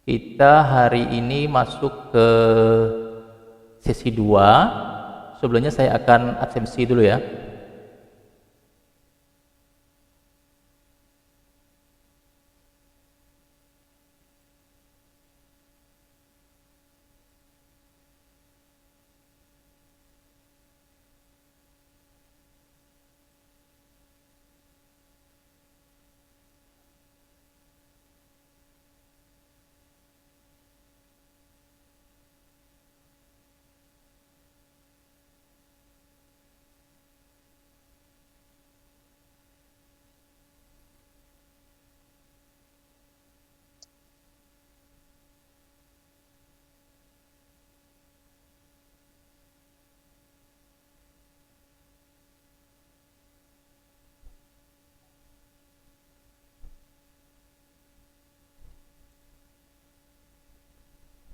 Kita hari ini masuk ke sesi 2. Sebelumnya saya akan absensi dulu ya.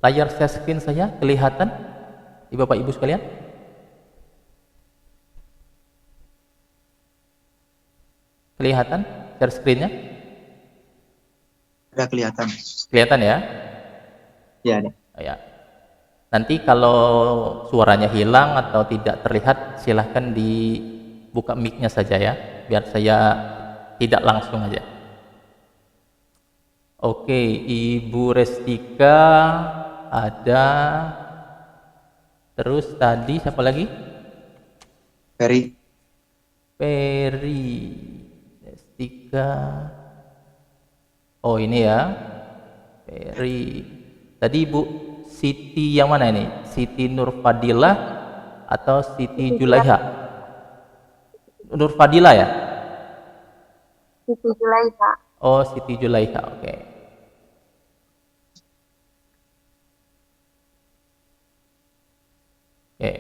Layar share screen saya kelihatan di Bapak Ibu sekalian? Kelihatan share screen-nya? Ada kelihatan. Kelihatan ya? Ya, ada. Ya. Nanti kalau suaranya hilang atau tidak terlihat, silahkan dibuka mic-nya saja ya, biar saya tidak langsung aja. Oke, Ibu Restika ada. Terus tadi siapa lagi? Ferry. Restika. Oh ini ya, Ferry. Tadi Ibu Siti yang mana ini? Siti Nurfadilah atau Siti Julaiha? Nurfadilah ya? Siti Julaiha. Oh, Siti Julaiha, oke. Oke.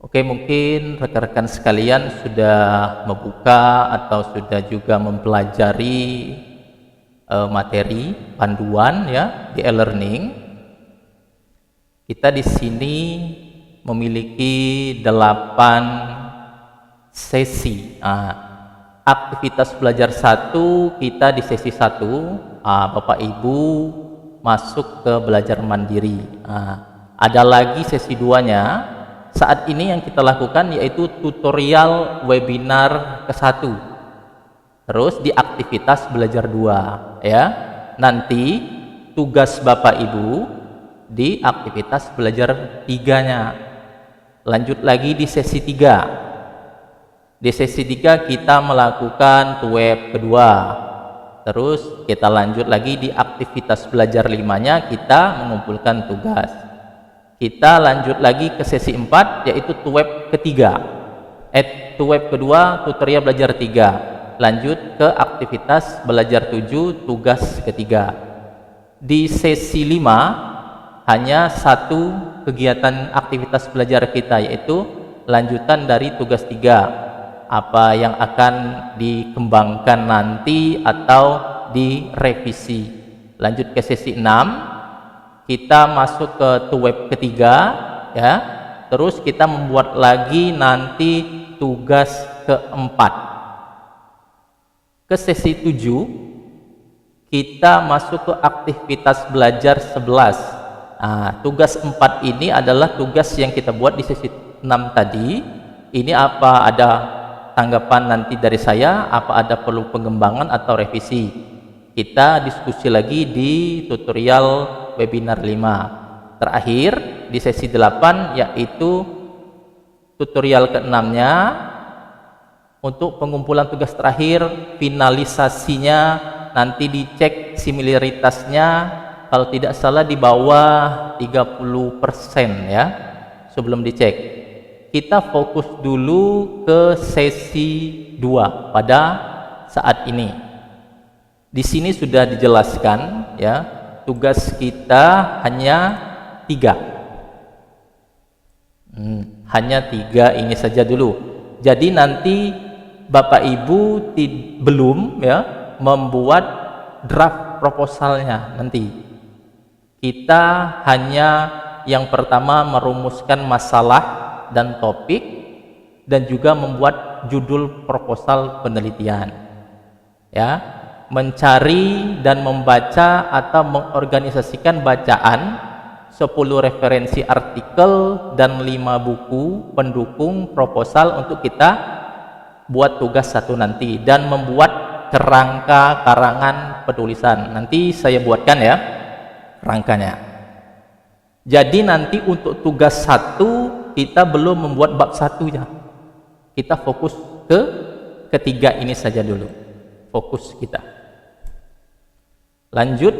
Oke, mungkin rekan-rekan sekalian sudah membuka atau sudah juga mempelajari materi panduan ya di e-learning. Kita di sini memiliki 8 sesi. Aktivitas belajar 1 kita di sesi 1. Bapak Ibu masuk ke belajar mandiri. Ada lagi sesi 2-nya. Saat ini yang kita lakukan yaitu tutorial webinar ke-1. Terus di aktivitas belajar 2 ya. Nanti tugas Bapak Ibu di aktivitas belajar 3-nya. Lanjut lagi di sesi 3. Di sesi 3 kita melakukan web kedua. Terus kita lanjut lagi di aktivitas belajar 5-nya, kita mengumpulkan tugas. Kita lanjut lagi ke sesi 4 yaitu web ketiga. Web kedua tutorial belajar 3. Lanjut ke aktivitas belajar 7 tugas ketiga. Di sesi 5 hanya 1 kegiatan aktivitas belajar kita yaitu lanjutan dari tugas 3. Apa yang akan dikembangkan nanti atau direvisi. Lanjut ke sesi 6. Kita masuk ke web ketiga ya. Terus kita membuat lagi nanti tugas keempat. Ke sesi 7 kita masuk ke aktivitas belajar 11. Tugas 4 ini adalah tugas yang kita buat di sesi 6 tadi. Ini apa ada tanggapan nanti dari saya, apa ada perlu pengembangan atau revisi? Kita diskusi lagi di tutorial webinar 5. Terakhir di sesi 8 yaitu tutorial ke-6-nya untuk pengumpulan tugas terakhir, finalisasinya nanti dicek similaritasnya kalau tidak salah di bawah 30% ya sebelum dicek. Kita fokus dulu ke sesi 2 pada saat ini. Di sini sudah dijelaskan ya. Tugas kita hanya 3. Hanya 3 ini saja dulu. Jadi nanti Bapak Ibu belum ya membuat draft proposalnya nanti. Kita hanya yang pertama merumuskan masalah dan topik dan juga membuat judul proposal penelitian. Ya, mencari dan membaca atau mengorganisasikan bacaan 10 referensi artikel dan 5 buku pendukung proposal untuk kita buat tugas satu nanti, dan membuat kerangka karangan penulisan. Nanti saya buatkan ya rangkanya. Jadi nanti untuk tugas satu kita belum membuat bab satunya, kita fokus ke ketiga ini saja dulu, fokus kita. Lanjut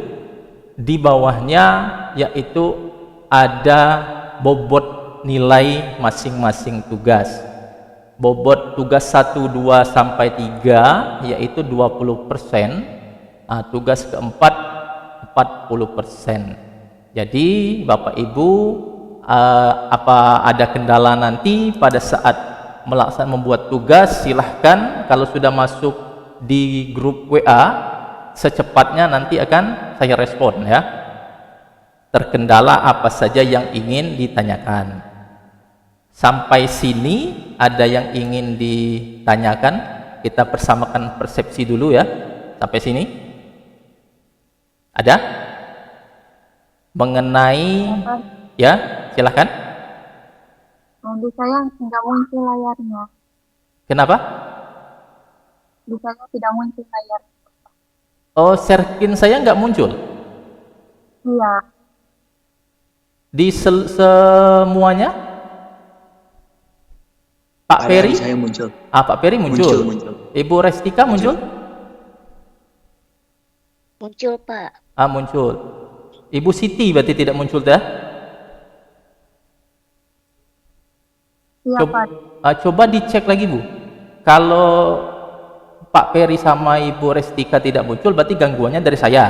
di bawahnya, yaitu ada bobot nilai masing-masing tugas. Bobot tugas 1, 2 sampai 3 yaitu 20%. Tugas keempat 40%. Jadi Bapak Ibu, apa ada kendala nanti pada saat membuat tugas, silahkan. Kalau sudah masuk di grup WA, secepatnya nanti akan saya respon ya. Terkendala apa saja yang ingin ditanyakan. Sampai sini ada yang ingin ditanyakan? Kita persamakan persepsi dulu ya. Sampai sini ada? Mengenai ya, silahkan. Di saya tidak muncul layarnya. Kenapa? Di saya tidak muncul layar. Oh, share-screen saya nggak muncul? Iya, Di semuanya? Pak Pada Peri? saya muncul. Pak Peri muncul. Muncul. Ibu Restika muncul? Muncul, Pak. Muncul. Ibu Siti berarti tidak muncul dah? iya Pak. Coba dicek lagi Bu. Kalau Pak Peri sama Ibu Restika tidak muncul, berarti gangguannya dari saya.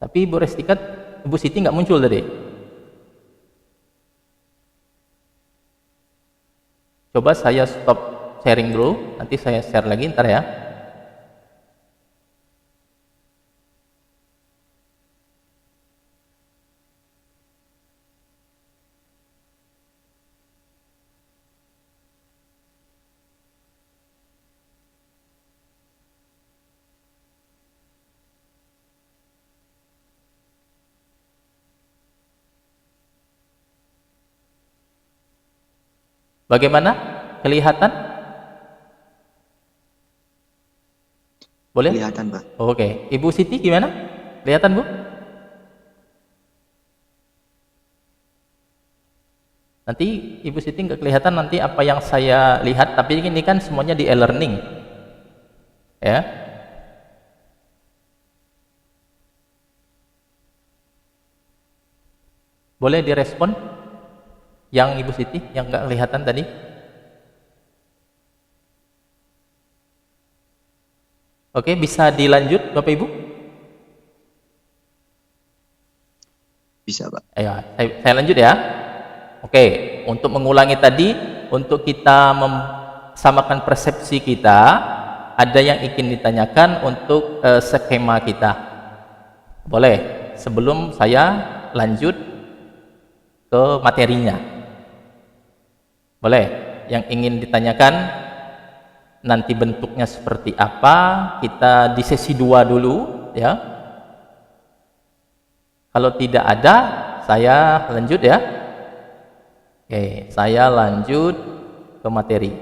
Tapi Ibu Restika, Ibu Siti nggak muncul tadi. Coba saya stop sharing dulu, nanti saya share lagi ntar ya. Bagaimana? Kelihatan? Boleh? Kelihatan, Pak. Oke. Ibu Siti gimana? Kelihatan, Bu? Nanti Ibu Siti nggak kelihatan nanti apa yang saya lihat, tapi ini kan semuanya di e-learning. Ya. Boleh direspon? Yang Ibu Siti yang nggak kelihatan tadi? Oke, bisa dilanjut Bapak Ibu? Bisa, Pak. Ayo, saya lanjut ya. Oke, untuk mengulangi tadi, untuk kita samakan persepsi kita, ada yang ingin ditanyakan untuk skema kita. Boleh, sebelum saya lanjut ke materinya. Boleh, yang ingin ditanyakan nanti bentuknya seperti apa, kita di sesi 2 dulu ya. Kalau tidak ada, saya lanjut ya. Oke, saya lanjut ke materi.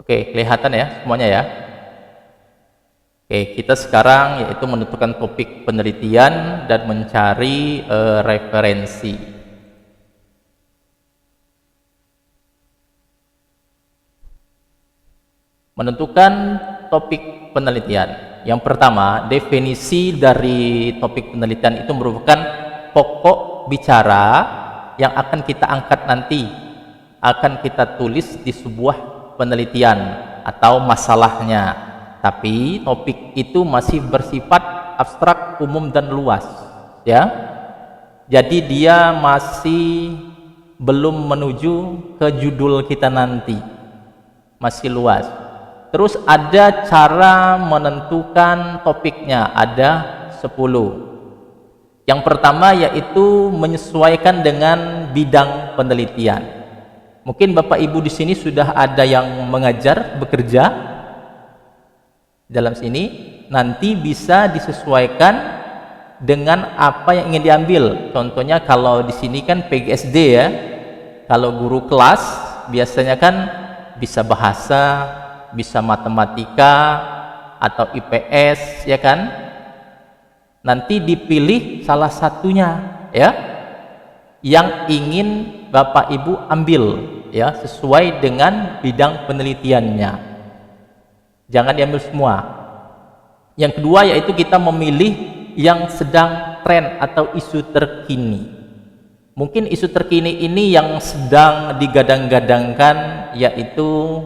Oke, kelihatan ya semuanya ya. Oke, kita sekarang yaitu menentukan topik penelitian dan mencari referensi. Menentukan topik penelitian. Yang pertama, definisi dari topik penelitian itu merupakan pokok bicara yang akan kita angkat nanti, akan kita tulis di sebuah penelitian atau masalahnya. Tapi topik itu masih bersifat abstrak, umum dan luas, ya. Jadi dia masih belum menuju ke judul kita nanti. Masih luas. Terus ada cara menentukan topiknya, ada 10. Yang pertama yaitu menyesuaikan dengan bidang penelitian. Mungkin Bapak Ibu di sini sudah ada yang mengajar, bekerja dalam sini, nanti bisa disesuaikan dengan apa yang ingin diambil. Contohnya kalau di sini kan PGSD ya. Kalau guru kelas biasanya kan bisa bahasa, bisa matematika atau IPS ya kan. Nanti dipilih salah satunya ya yang ingin Bapak Ibu ambil ya, sesuai dengan bidang penelitiannya. Jangan diambil semua. Yang kedua yaitu kita memilih yang sedang tren atau isu terkini. Mungkin isu terkini ini yang sedang digadang-gadangkan yaitu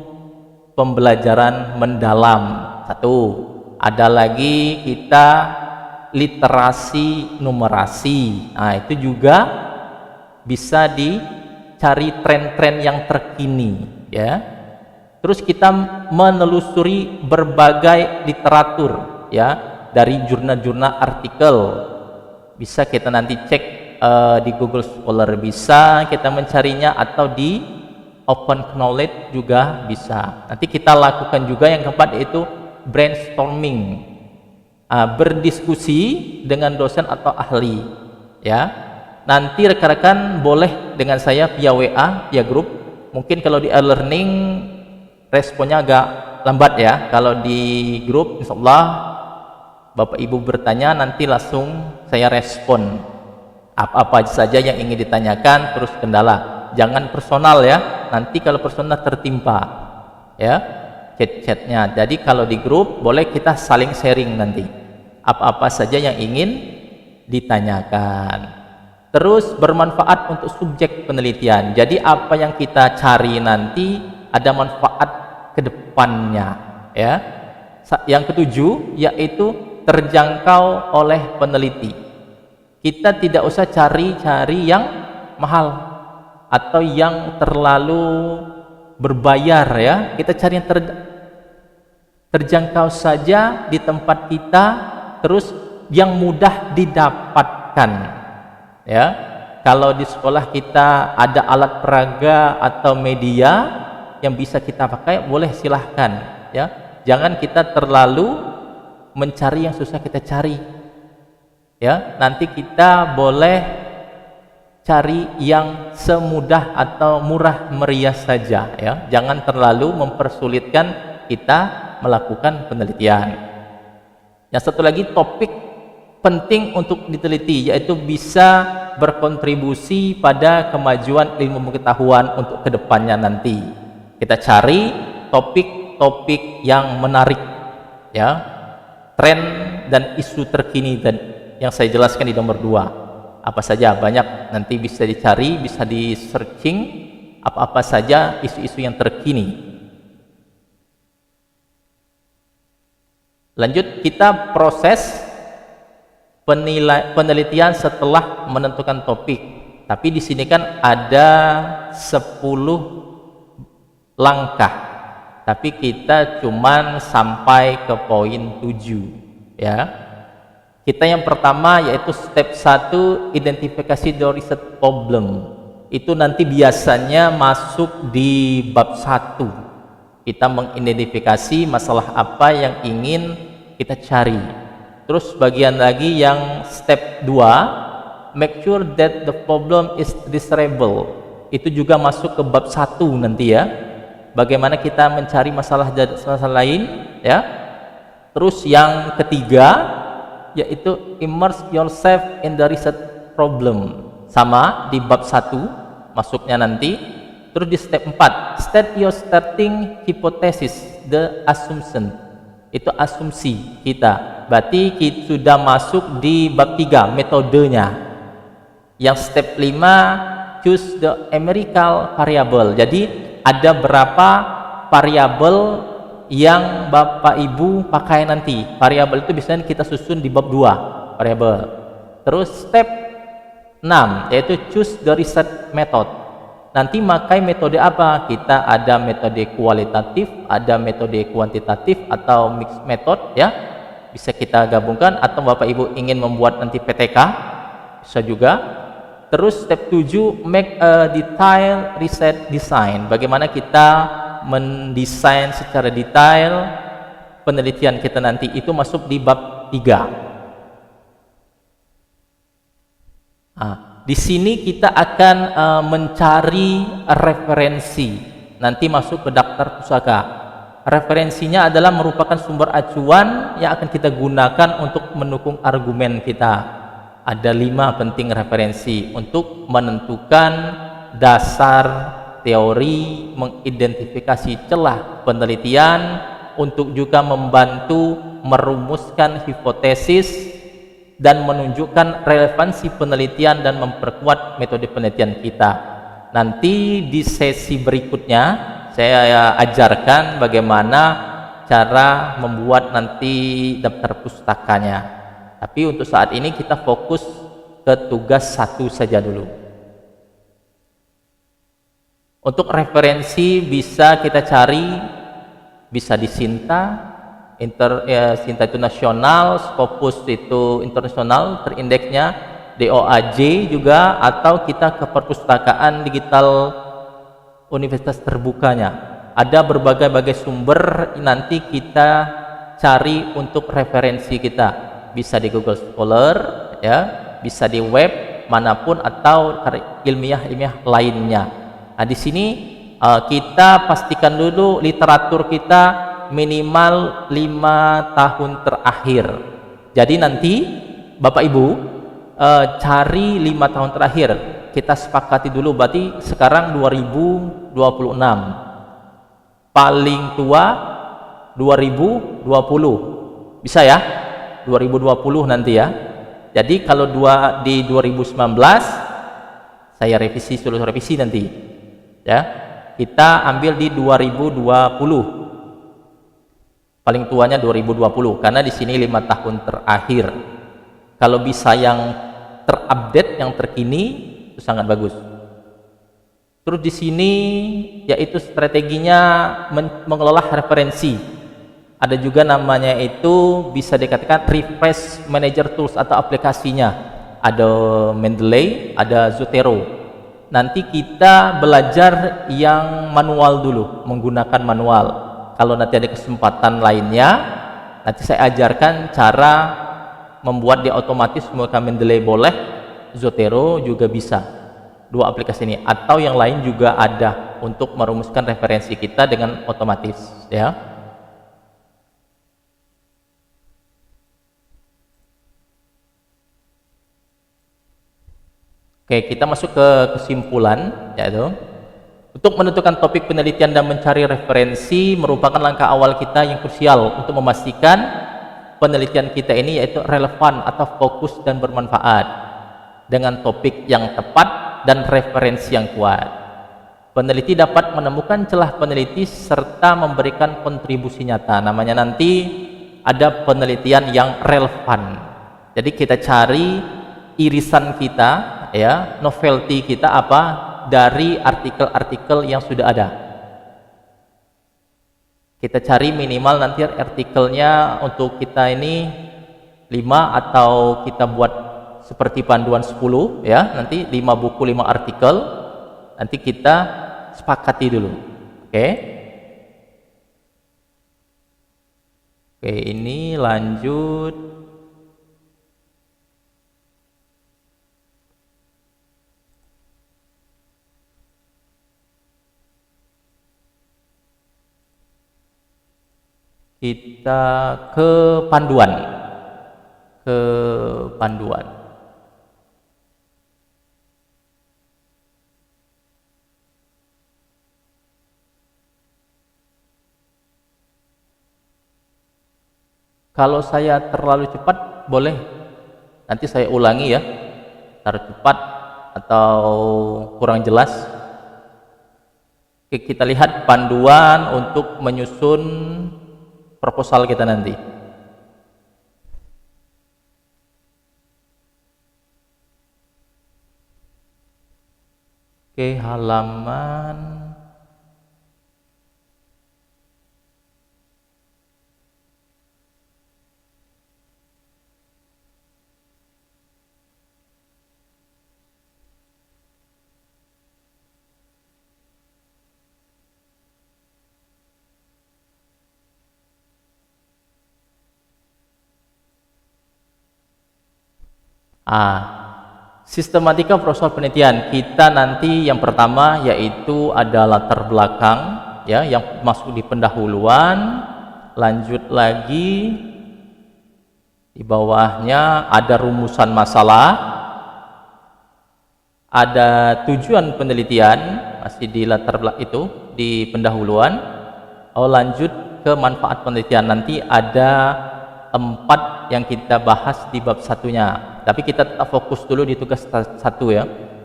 pembelajaran mendalam. Satu, ada lagi kita literasi numerasi. Nah, itu juga bisa dicari tren-tren yang terkini ya. Terus kita menelusuri berbagai literatur ya, dari jurnal-jurnal artikel. Bisa kita nanti cek di Google Scholar, bisa kita mencarinya, atau di Open Knowledge juga bisa. Nanti kita lakukan juga yang keempat yaitu brainstorming, berdiskusi dengan dosen atau ahli ya. Nanti rekan-rekan boleh dengan saya via WA, via grup. Mungkin kalau di e-learning responnya agak lambat ya. Kalau di grup insya Allah Bapak Ibu bertanya, nanti langsung saya respon apa saja yang ingin ditanyakan, terus kendala. Jangan personal ya, nanti kalau personal tertimpa ya chat-chatnya. Jadi kalau di grup boleh kita saling sharing nanti apa-apa saja yang ingin ditanyakan. Terus bermanfaat untuk subjek penelitian. Jadi apa yang kita cari nanti ada manfaat ke depannya ya. Yang ketujuh yaitu terjangkau oleh peneliti. Kita tidak usah cari-cari yang mahal atau yang terlalu berbayar ya. Kita cari yang terjangkau saja di tempat kita, terus yang mudah didapatkan. Ya, kalau di sekolah kita ada alat peraga atau media yang bisa kita pakai, boleh silahkan ya. Jangan kita terlalu mencari yang susah kita cari ya. Nanti kita boleh cari yang semudah atau murah meriah saja ya. Jangan terlalu mempersulitkan kita melakukan penelitian. Yang satu lagi, topik penting untuk diteliti, yaitu bisa berkontribusi pada kemajuan ilmu pengetahuan untuk kedepannya nanti. Kita cari topik-topik yang menarik ya, tren dan isu terkini, dan yang saya jelaskan di nomor 2 apa saja, banyak nanti bisa dicari, bisa di searching apa-apa saja isu-isu yang terkini. Lanjut, kita proses penelitian setelah menentukan topik. Tapi di sini kan ada 10 langkah. Tapi kita cuman sampai ke poin 7 ya. Kita yang pertama yaitu step 1, identifikasi the research problem. Itu nanti biasanya masuk di bab 1. Kita mengidentifikasi masalah apa yang ingin kita cari. Terus bagian lagi yang step 2, make sure that the problem is desirable. Itu juga masuk ke bab 1 nanti ya. bagaimana kita mencari masalah lain, ya. Terus yang ketiga yaitu immerse yourself in the research problem, sama di bab 1 masuknya nanti. Terus di step 4, state your starting hypothesis, the assumption, itu asumsi kita. Berarti kita sudah masuk di bab 3, metodenya. Yang step 5, choose the empirical variable. Jadi ada berapa variabel yang Bapak Ibu pakai nanti. Variabel itu biasanya kita susun di bab 2 variabel. Terus step 6 yaitu choose the research method. Nanti pakai metode apa? Kita ada metode kualitatif, ada metode kuantitatif atau mixed method, ya. Bisa kita gabungkan, atau Bapak Ibu ingin membuat nanti PTK bisa juga. Terus step 7, make a detailed research design. Bagaimana kita mendesain secara detail penelitian kita nanti, itu masuk di bab 3. Di sini kita akan mencari referensi, nanti masuk ke daftar pusaka. Referensinya adalah merupakan sumber acuan yang akan kita gunakan untuk mendukung argumen kita. Ada 5 penting referensi untuk menentukan dasar teori, mengidentifikasi celah penelitian, untuk juga membantu merumuskan hipotesis dan menunjukkan relevansi penelitian dan memperkuat metode penelitian kita. Nanti di sesi berikutnya saya ajarkan bagaimana cara membuat nanti daftar pustakanya. Tapi untuk saat ini kita fokus ke tugas 1 saja dulu. Untuk referensi bisa kita cari, bisa di Sinta, Sinta itu nasional, Scopus itu internasional, terindeksnya DOAJ juga, atau kita ke perpustakaan digital universitas terbukanya. Ada berbagai sumber nanti kita cari untuk referensi kita. Bisa di Google Scholar, ya, bisa di web manapun, atau ilmiah lainnya. Nah, di sini kita pastikan dulu literatur kita minimal 5 tahun terakhir. Jadi nanti Bapak Ibu cari 5 tahun terakhir. Kita sepakati dulu, berarti sekarang 2026. Paling tua 2020. Bisa ya? 2020 nanti ya. Jadi kalau di 2019 saya revisi, seluruh revisi nanti. Ya. Kita ambil di 2020. Paling tuanya 2020 karena di sini 5 tahun terakhir. Kalau bisa yang terupdate, yang terkini, itu sangat bagus. Terus di sini yaitu strateginya mengelola referensi. Ada juga namanya itu bisa dikatakan refresh manager tools atau aplikasinya. Ada Mendeley, ada Zotero. Nanti kita belajar yang manual dulu, menggunakan manual. Kalau nanti ada kesempatan lainnya, nanti saya ajarkan cara membuat dia otomatis. Menggunakan Mendeley boleh, Zotero juga bisa. 2 aplikasi ini, atau yang lain juga ada untuk merumuskan referensi kita dengan otomatis, ya. Oke, kita masuk ke kesimpulan, yaitu untuk menentukan topik penelitian dan mencari referensi merupakan langkah awal kita yang krusial untuk memastikan penelitian kita ini yaitu relevan atau fokus dan bermanfaat dengan topik yang tepat dan referensi yang kuat. Peneliti dapat menemukan celah peneliti serta memberikan kontribusi nyata. Namanya nanti ada penelitian yang relevan. Jadi kita cari irisan kita, ya, novelty kita apa dari artikel-artikel yang sudah ada. Kita cari minimal nanti artikelnya untuk kita ini 5, atau kita buat seperti panduan 10, ya, nanti 5 buku 5 artikel, nanti kita sepakati dulu. Oke. Oke, ini lanjut. Kita ke panduan. Ke panduan. Kalau saya terlalu cepat, boleh nanti saya ulangi ya, terlalu cepat atau kurang jelas. Oke, kita lihat panduan untuk menyusun proposal kita nanti. Oke, halaman sistematika proposal penelitian. Kita nanti yang pertama yaitu ada latar belakang ya, yang masuk di pendahuluan. Lanjut lagi di bawahnya ada rumusan masalah, ada tujuan penelitian, masih di latar belakang itu di pendahuluan. Lanjut ke manfaat penelitian, nanti ada 4 yang kita bahas di bab satunya, tapi kita tetap fokus dulu di tugas 1 ya.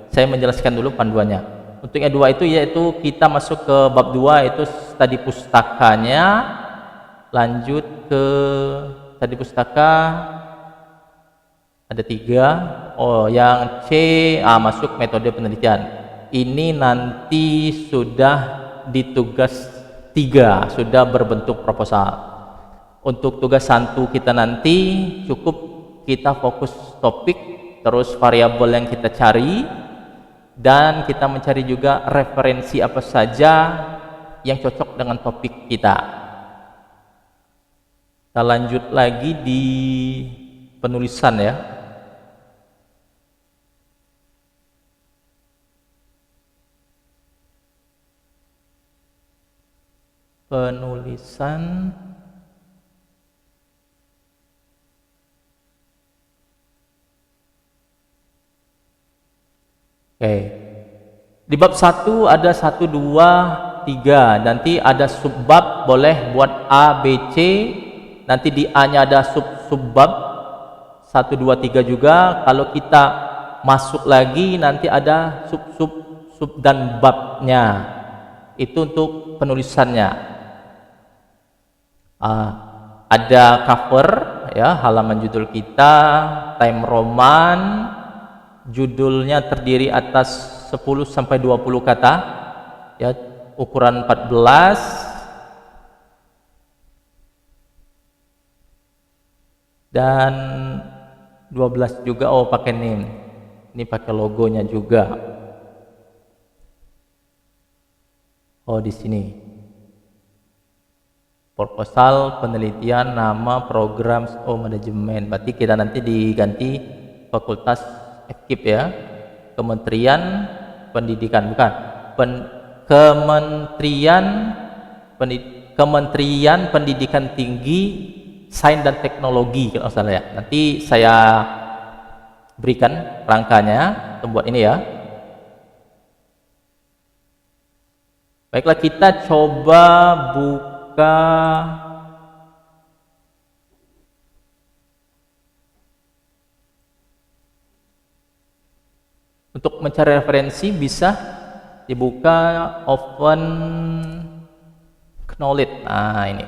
Saya menjelaskan dulu panduannya. Untuk yang 2 itu yaitu kita masuk ke bab 2, itu studi pustakanya. Lanjut ke studi pustaka ada 3. Yang C masuk metode penelitian. Ini nanti sudah di tugas 3, sudah berbentuk proposal. Untuk tugas 1 kita nanti cukup kita fokus topik, terus variabel yang kita cari, dan kita mencari juga referensi apa saja yang cocok dengan topik kita. Kita lanjut lagi di penulisan ya. Penulisan oke. Di bab 1 ada 1, 2, 3. Nanti ada subbab, boleh buat A, B, C. Nanti di A-nya ada subbab 1, 2, 3 juga. Kalau kita masuk lagi nanti ada sub dan babnya. Itu untuk penulisannya. Ada cover ya, halaman judul kita, time roman. Judulnya terdiri atas 10 sampai 20 kata ya, ukuran 14. Dan 12 juga pakai name. Ini pakai logonya juga. Di sini. Proposal penelitian, nama, program, manajemen. Berarti kita nanti diganti fakultas FKIP ya, Kementerian Pendidikan, bukan Kementerian Pendidikan Tinggi, Sains dan Teknologi kalau salah ya. Nanti saya berikan rangkanya untuk buat ini ya. Baiklah, kita coba buka untuk mencari referensi. Bisa dibuka Open Knowledge. Ini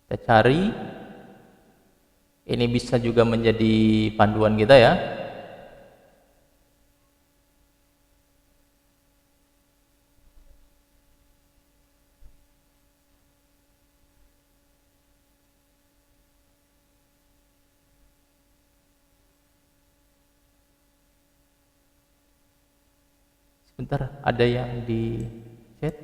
kita cari. Ini bisa juga menjadi panduan kita ya. Sebentar, ada yang di chat.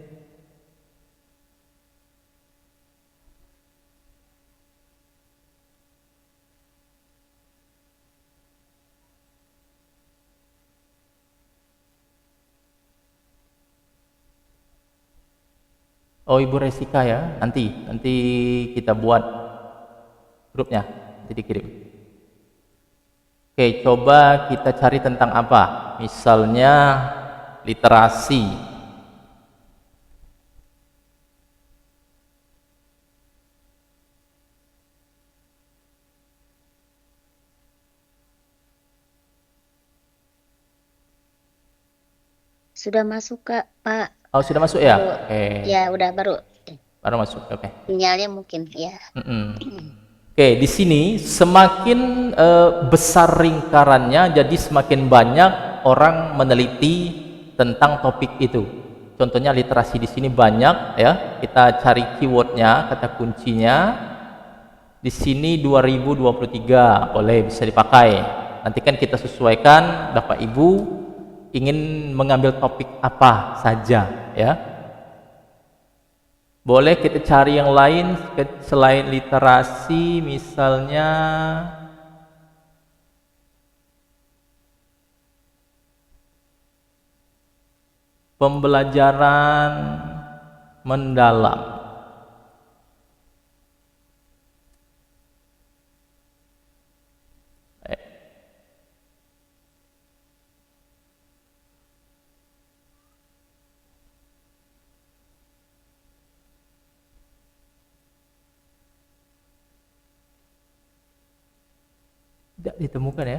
Oh, Ibu Resika ya. Nanti kita buat grupnya. Nanti dikirim. Oke, coba kita cari tentang apa? Misalnya literasi. Sudah masuk Kak, Pak. Oh, sudah masuk ya? Baru, Oke. ya udah Baru masuk. Oke. sinyalnya mungkin ya. Oke, di sini semakin besar lingkarannya, jadi semakin banyak orang meneliti tentang topik itu. Contohnya literasi di sini banyak ya. Kita cari keywordnya, kata kuncinya. Di sini 2023 boleh bisa dipakai. Nanti kan kita sesuaikan Bapak Ibu ingin mengambil topik apa saja ya. Boleh kita cari yang lain selain literasi, misalnya pembelajaran mendalam. Tidak ditemukan ya.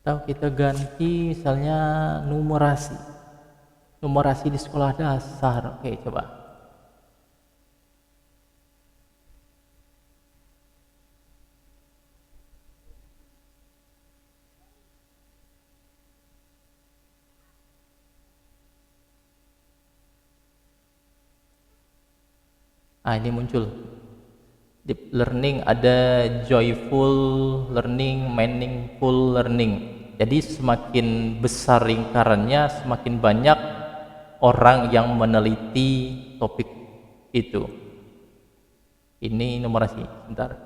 Atau kita ganti misalnya numerasi. Numerasi di sekolah dasar. Oke, coba. Ini muncul. Deep learning ada joyful learning, meaningful learning. Jadi semakin besar lingkarannya, semakin banyak orang yang meneliti topik itu. Ini numerasi, sebentar.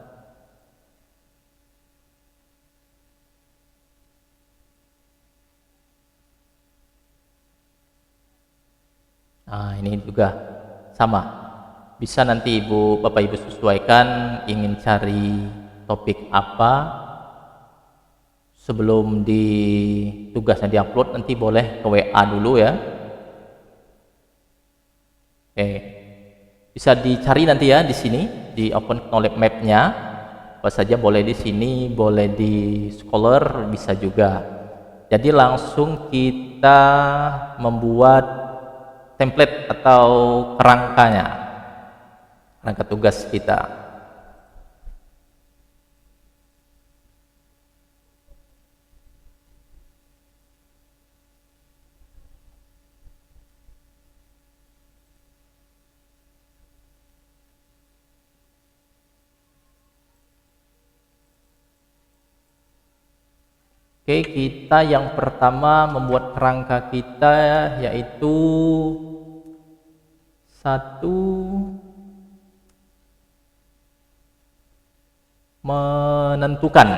Ini juga sama. Bisa nanti Bapak Ibu sesuaikan ingin cari topik apa sebelum tugasnya diupload, nanti boleh ke WA dulu ya. Oke. Bisa dicari nanti ya di sini di Open Knowledge Map-nya. Apa saja boleh di sini, boleh di Scholar, bisa juga. Jadi langsung kita membuat template atau kerangkanya. Rangka tugas kita. Oke, kita yang pertama membuat kerangka kita yaitu menentukan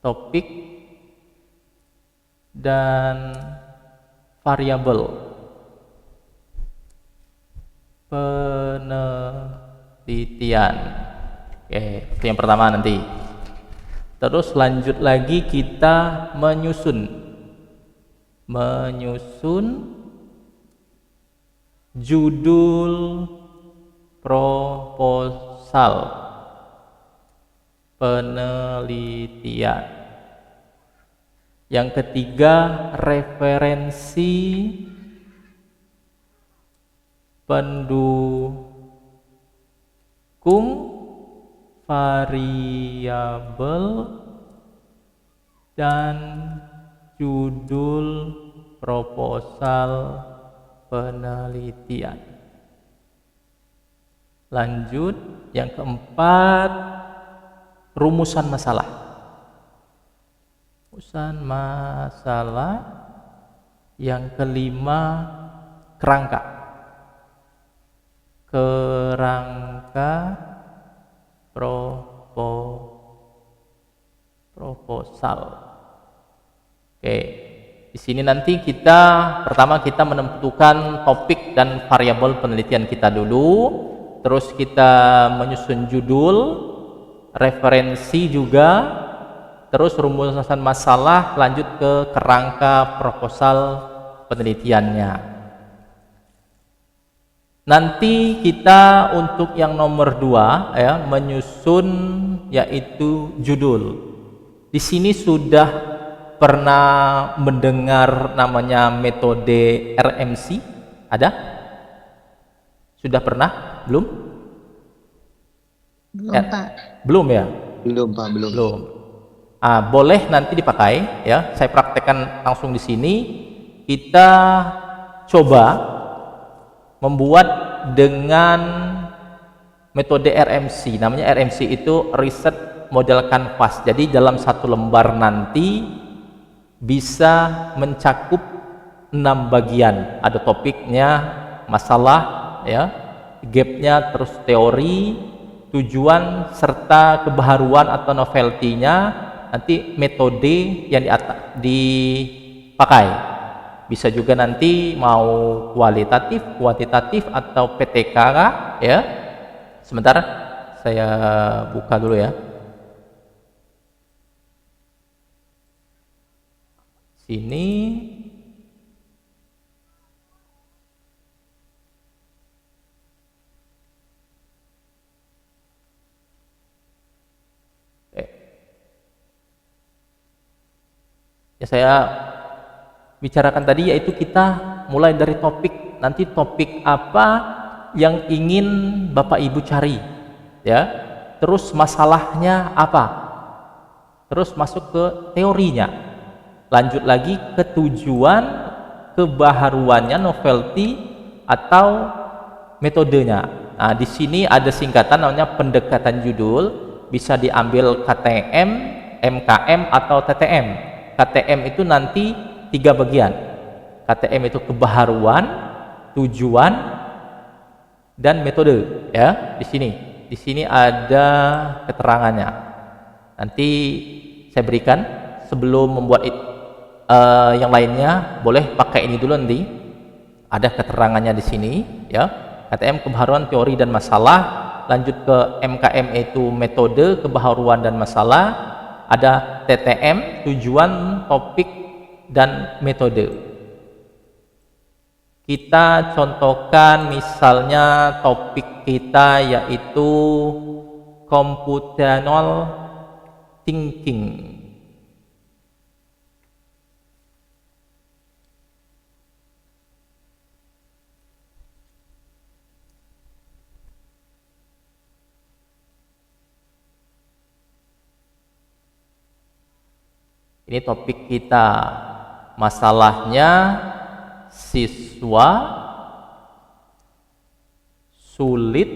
topik, dan variabel penelitian. Oke, itu yang pertama nanti. Terus lanjut lagi kita menyusun judul proposal penelitian Yang ketiga, referensi pendukung variabel dan judul proposal penelitian. Lanjut, yang keempat, rumusan masalah. Rumusan masalah. Yang kelima, kerangka. Kerangka proposal. Oke. Di sini nanti pertama kita menentukan topik dan variabel penelitian kita dulu, terus kita menyusun judul, referensi juga, terus rumusan masalah, lanjut ke kerangka proposal penelitiannya. Nanti kita untuk yang nomor 2 ya, menyusun yaitu judul. Di sini sudah pernah mendengar namanya metode RMC? Ada? Sudah pernah? Belum? Belum, Pak. Belum ya? Belum, Pak, belum. Belum. Boleh nanti dipakai ya. Saya praktekkan langsung di sini. Kita coba membuat dengan metode RMC. Namanya RMC itu Research Model Canvas. Jadi dalam satu lembar nanti bisa mencakup 6 bagian. Ada topiknya, masalah ya, gapnya, terus teori, tujuan serta kebaharuan atau novelty-nya, nanti metode yang dipakai. Bisa juga nanti mau kualitatif, kuantitatif atau PTK ya. Sebentar saya buka dulu ya. Sini ya, saya bicarakan tadi yaitu kita mulai dari topik. Nanti topik apa yang ingin Bapak Ibu cari ya, terus masalahnya apa, terus masuk ke teorinya, lanjut lagi ke tujuan, kebaharuannya, novelty atau metodenya. Nah, di sini ada singkatan namanya pendekatan judul, bisa diambil KTM, MKM atau TTM. KTM itu nanti 3 bagian. KTM itu kebaharuan, tujuan, dan metode ya. Di sini ada keterangannya. Nanti saya berikan sebelum membuat yang lainnya. Boleh pakai ini dulu nanti. Ada keterangannya di sini ya. KTM kebaharuan, teori dan masalah. Lanjut ke MKM itu metode, kebaharuan dan masalah. Ada TTM, tujuan, topik dan metode. Kita contohkan misalnya topik kita yaitu computational thinking. Ini topik kita. Masalahnya siswa sulit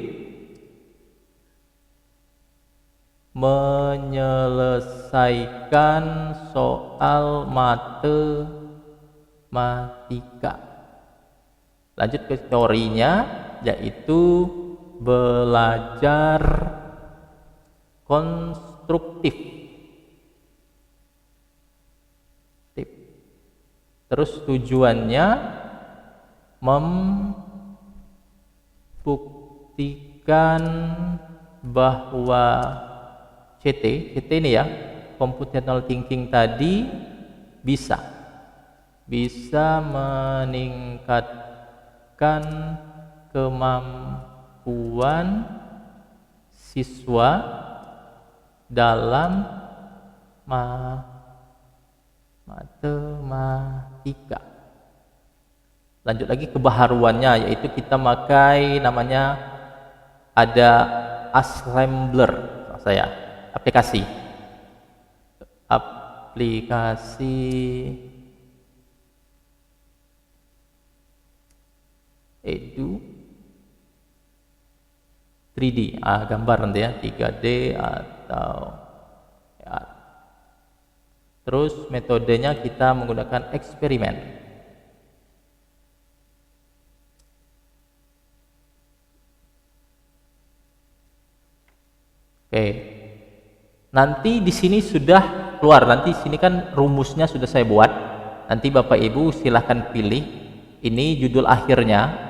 menyelesaikan soal matematika. Lanjut ke teorinya yaitu belajar konstruktif. Terus tujuannya membuktikan bahwa CT ini ya, computational thinking tadi bisa meningkatkan kemampuan siswa dalam matematika. Lanjut lagi kebaharuannya, yaitu kita pakai namanya ada assembler, aplikasi edu 3D, gambar nanti ya, 3D atau ya. Terus metodenya kita menggunakan eksperimen. Oke. Nanti di sini sudah keluar, nanti sini kan rumusnya sudah saya buat. Nanti Bapak Ibu silahkan pilih. Ini judul akhirnya.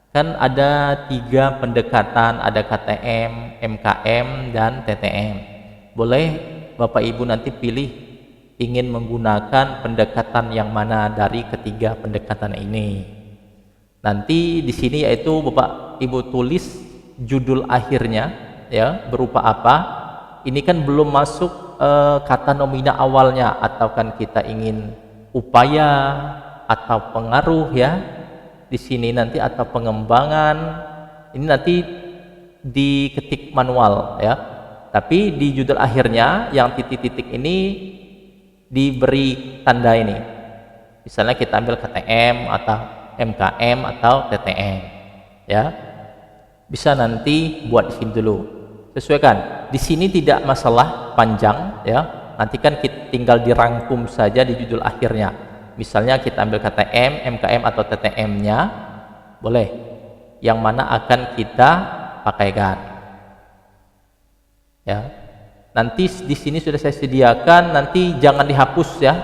Kan ada 3 pendekatan, ada KTM, MKM, dan TTM. Boleh Bapak Ibu nanti pilih ingin menggunakan pendekatan yang mana dari ketiga pendekatan ini. Nanti di sini yaitu Bapak Ibu tulis judul akhirnya ya, berupa apa. Ini kan belum masuk kata nomina awalnya, atau kan kita ingin upaya atau pengaruh ya. Di sini nanti atau pengembangan, ini nanti diketik manual ya. Tapi di judul akhirnya yang titik-titik ini diberi tanda ini. Misalnya kita ambil KTM atau MKM atau TTM ya. Bisa nanti buat di sini dulu. Sesuaikan. Di sini tidak masalah panjang ya. Nanti kan kita tinggal dirangkum saja di judul akhirnya. Misalnya kita ambil KTM, MKM atau TTM-nya, boleh. Yang mana akan kita pakaikan. Ya. Nanti di sini sudah saya sediakan, nanti jangan dihapus ya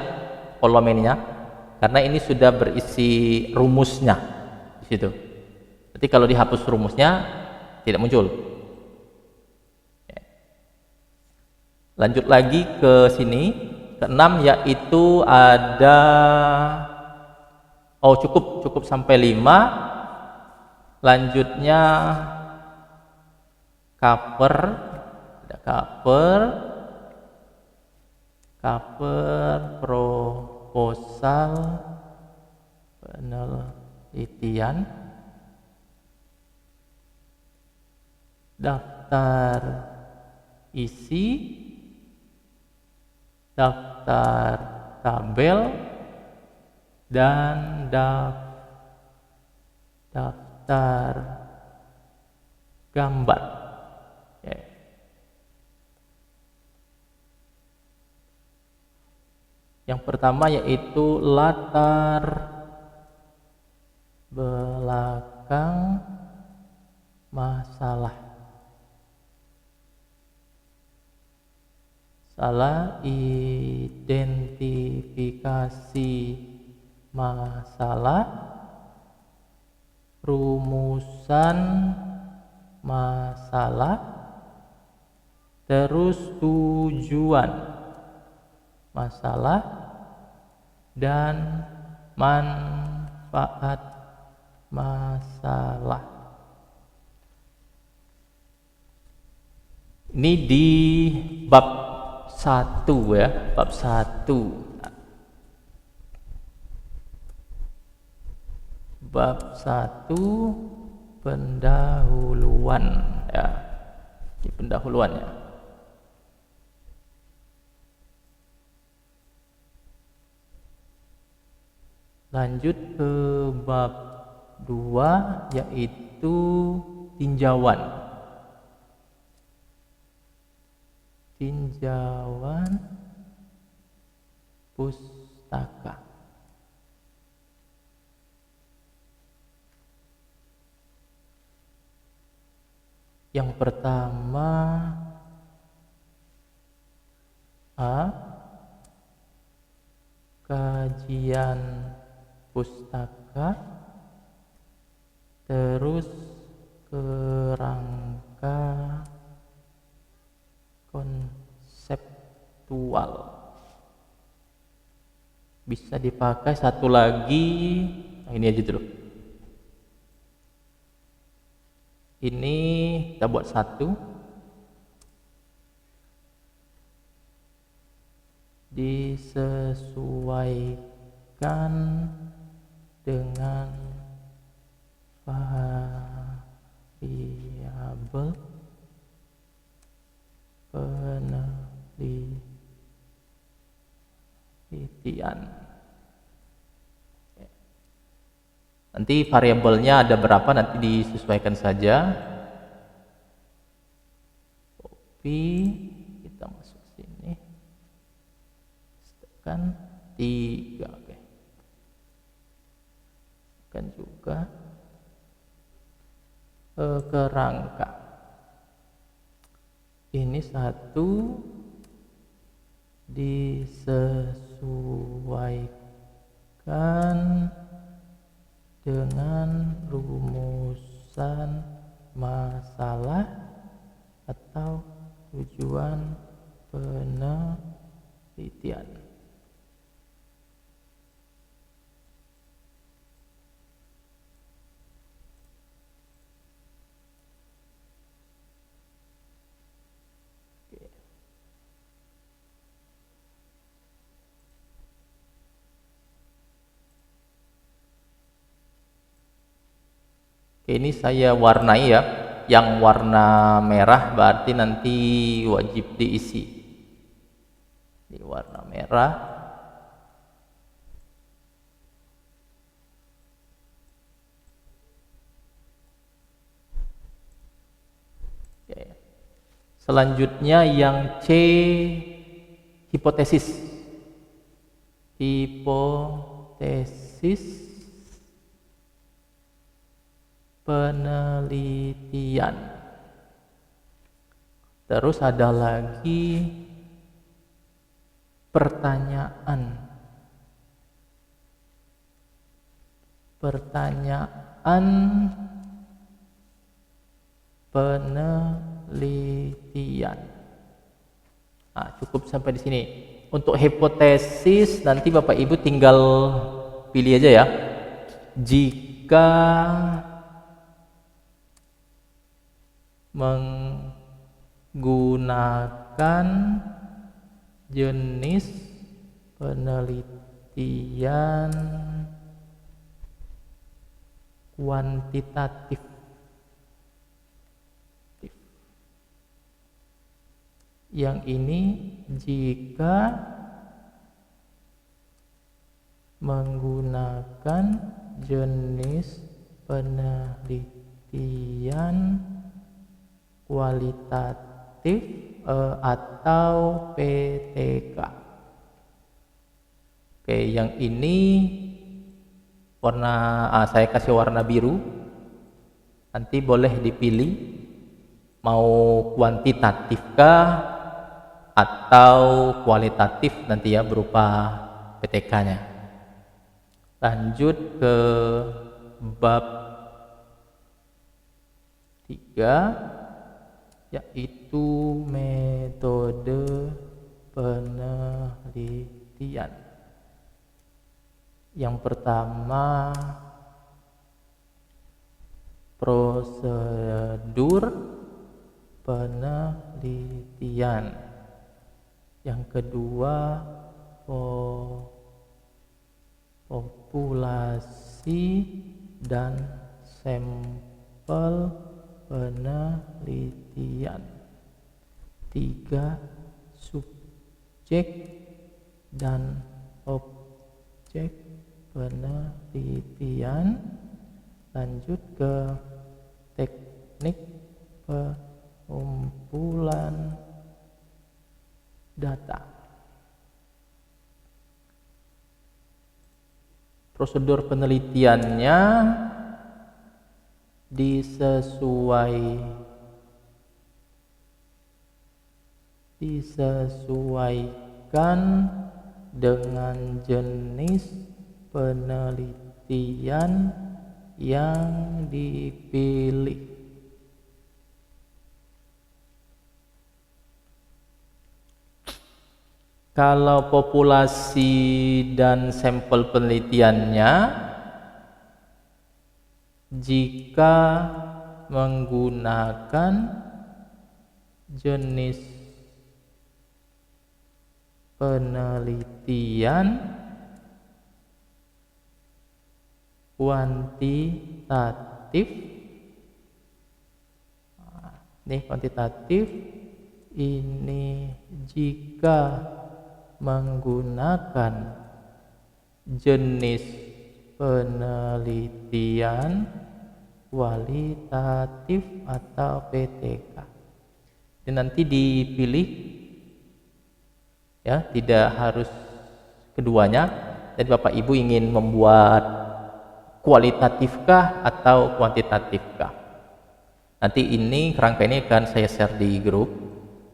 kolom ininya, karena ini sudah berisi rumusnya di situ. Nanti kalau dihapus rumusnya tidak muncul. Lanjut lagi ke sini. Keenam yaitu ada cukup sampai 5. Lanjutnya cover, ada cover proposal penelitian, daftar isi, daftar tabel, dan daftar gambar. Okay. Yang pertama yaitu latar belakang masalah. Salah identifikasi masalah, rumusan masalah, terus tujuan masalah, dan manfaat masalah. Ini di bab 1 ya, bab 1. Bab 1 pendahuluan ya. Ini pendahuluannya. Lanjut ke bab 2 yaitu tinjauan. Tinjauan pustaka. Yang pertama kajian pustaka, terus kerangka konseptual. Bisa dipakai satu lagi, ini aja dulu. Ini kita buat 1, disesuaikan dengan variabel penelitian. Nanti variabelnya ada berapa nanti disesuaikan saja. Copy, kita masuk sini, tekan 3, oke. Tekan juga kerangka. Ini 1 disesuaikan dengan rumusan masalah atau tujuan penelitian. Oke, ini saya warnai ya. Yang warna merah berarti nanti wajib diisi. Di warna merah. Oke. Selanjutnya yang C, hipotesis. Hipotesis penelitian. Terus ada lagi pertanyaan. Pertanyaan penelitian. Nah, cukup sampai di sini. Untuk hipotesis nanti Bapak Ibu tinggal pilih aja ya. Jika menggunakan jenis penelitian kuantitatif. Yang ini jika menggunakan jenis penelitian kualitatif atau PTK. Oke, yang ini warna saya kasih warna biru. Nanti boleh dipilih mau kuantitatifkah atau kualitatif nanti ya berupa PTK-nya. Lanjut ke bab 3, yaitu metode penelitian. Yang pertama, prosedur penelitian. Yang kedua, populasi dan sampel penelitian. 3, subjek dan objek penelitian. Lanjut ke teknik pengumpulan data. Prosedur penelitiannya disesuaikan dengan jenis penelitian yang dipilih. Kalau populasi dan sampel penelitiannya, jika menggunakan jenis penelitian kuantitatif. Ini kuantitatif ini jika menggunakan jenis penelitian kualitatif atau PTK. Ini nanti dipilih ya, tidak harus keduanya. Jadi Bapak Ibu ingin membuat kualitatifkah atau kuantitatifkah? Nanti ini kerangka ini akan saya share di grup.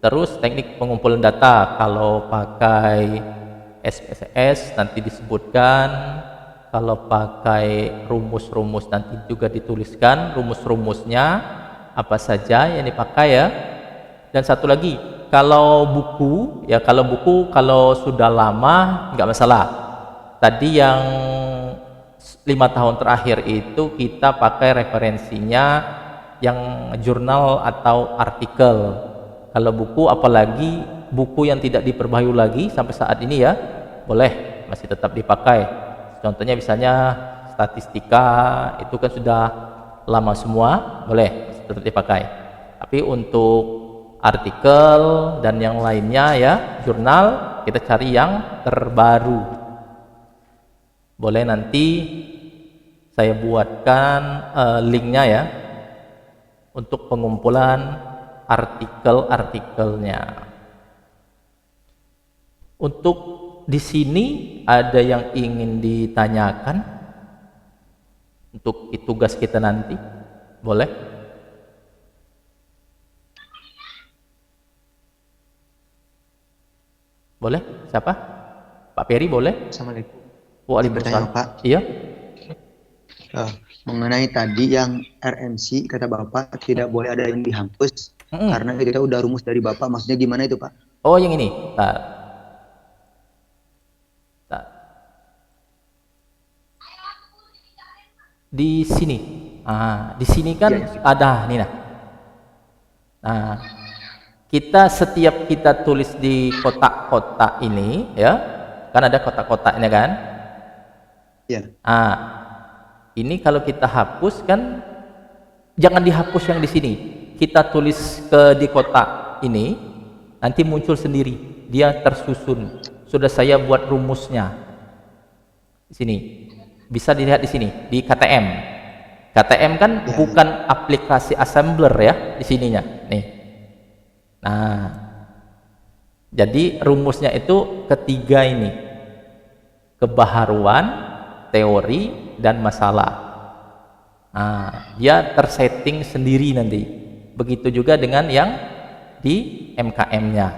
Terus teknik pengumpulan data kalau pakai SPSS nanti disebutkan, kalau pakai rumus-rumus nanti juga dituliskan rumus-rumusnya apa saja yang dipakai ya. Dan satu lagi, kalau buku ya, kalau sudah lama nggak masalah. Tadi yang 5 tahun terakhir itu kita pakai referensinya yang jurnal atau artikel. Kalau buku, apalagi buku yang tidak diperbaharui lagi sampai saat ini ya, boleh masih tetap dipakai. Contohnya misalnya statistika itu kan sudah lama semua, boleh masih tetap dipakai. Tapi untuk artikel dan yang lainnya ya, jurnal, kita cari yang terbaru. Boleh nanti saya buatkan linknya ya untuk pengumpulan artikel-artikelnya. Untuk di sini ada yang ingin ditanyakan untuk tugas kita nanti? Boleh? Boleh? Siapa? Pak Peri boleh? Assalamualaikum. Waalaikumsalam. Bertanya, Pak. Iya? Mengenai tadi yang RMC kata Bapak tidak boleh ada yang dihapus karena kita udah rumus dari Bapak, maksudnya gimana itu Pak? Oh yang ini. Di sini. Di sini kan ada nih nah. Nah, setiap kita tulis di kotak-kotak ini ya, kan ada kotak-kotaknya kan? Iya. Ini kalau kita hapus kan jangan dihapus yang di sini. Kita tulis di kotak ini, nanti muncul sendiri. Dia tersusun. Sudah saya buat rumusnya. Di sini. Bisa dilihat di sini di KTM. KTM kan bukan aplikasi assembler ya di sininya. Nih. Nah. Jadi rumusnya itu ketiga ini. Kebaharuan, teori, dan masalah. Dia tersetting sendiri nanti. Begitu juga dengan yang di MKM-nya.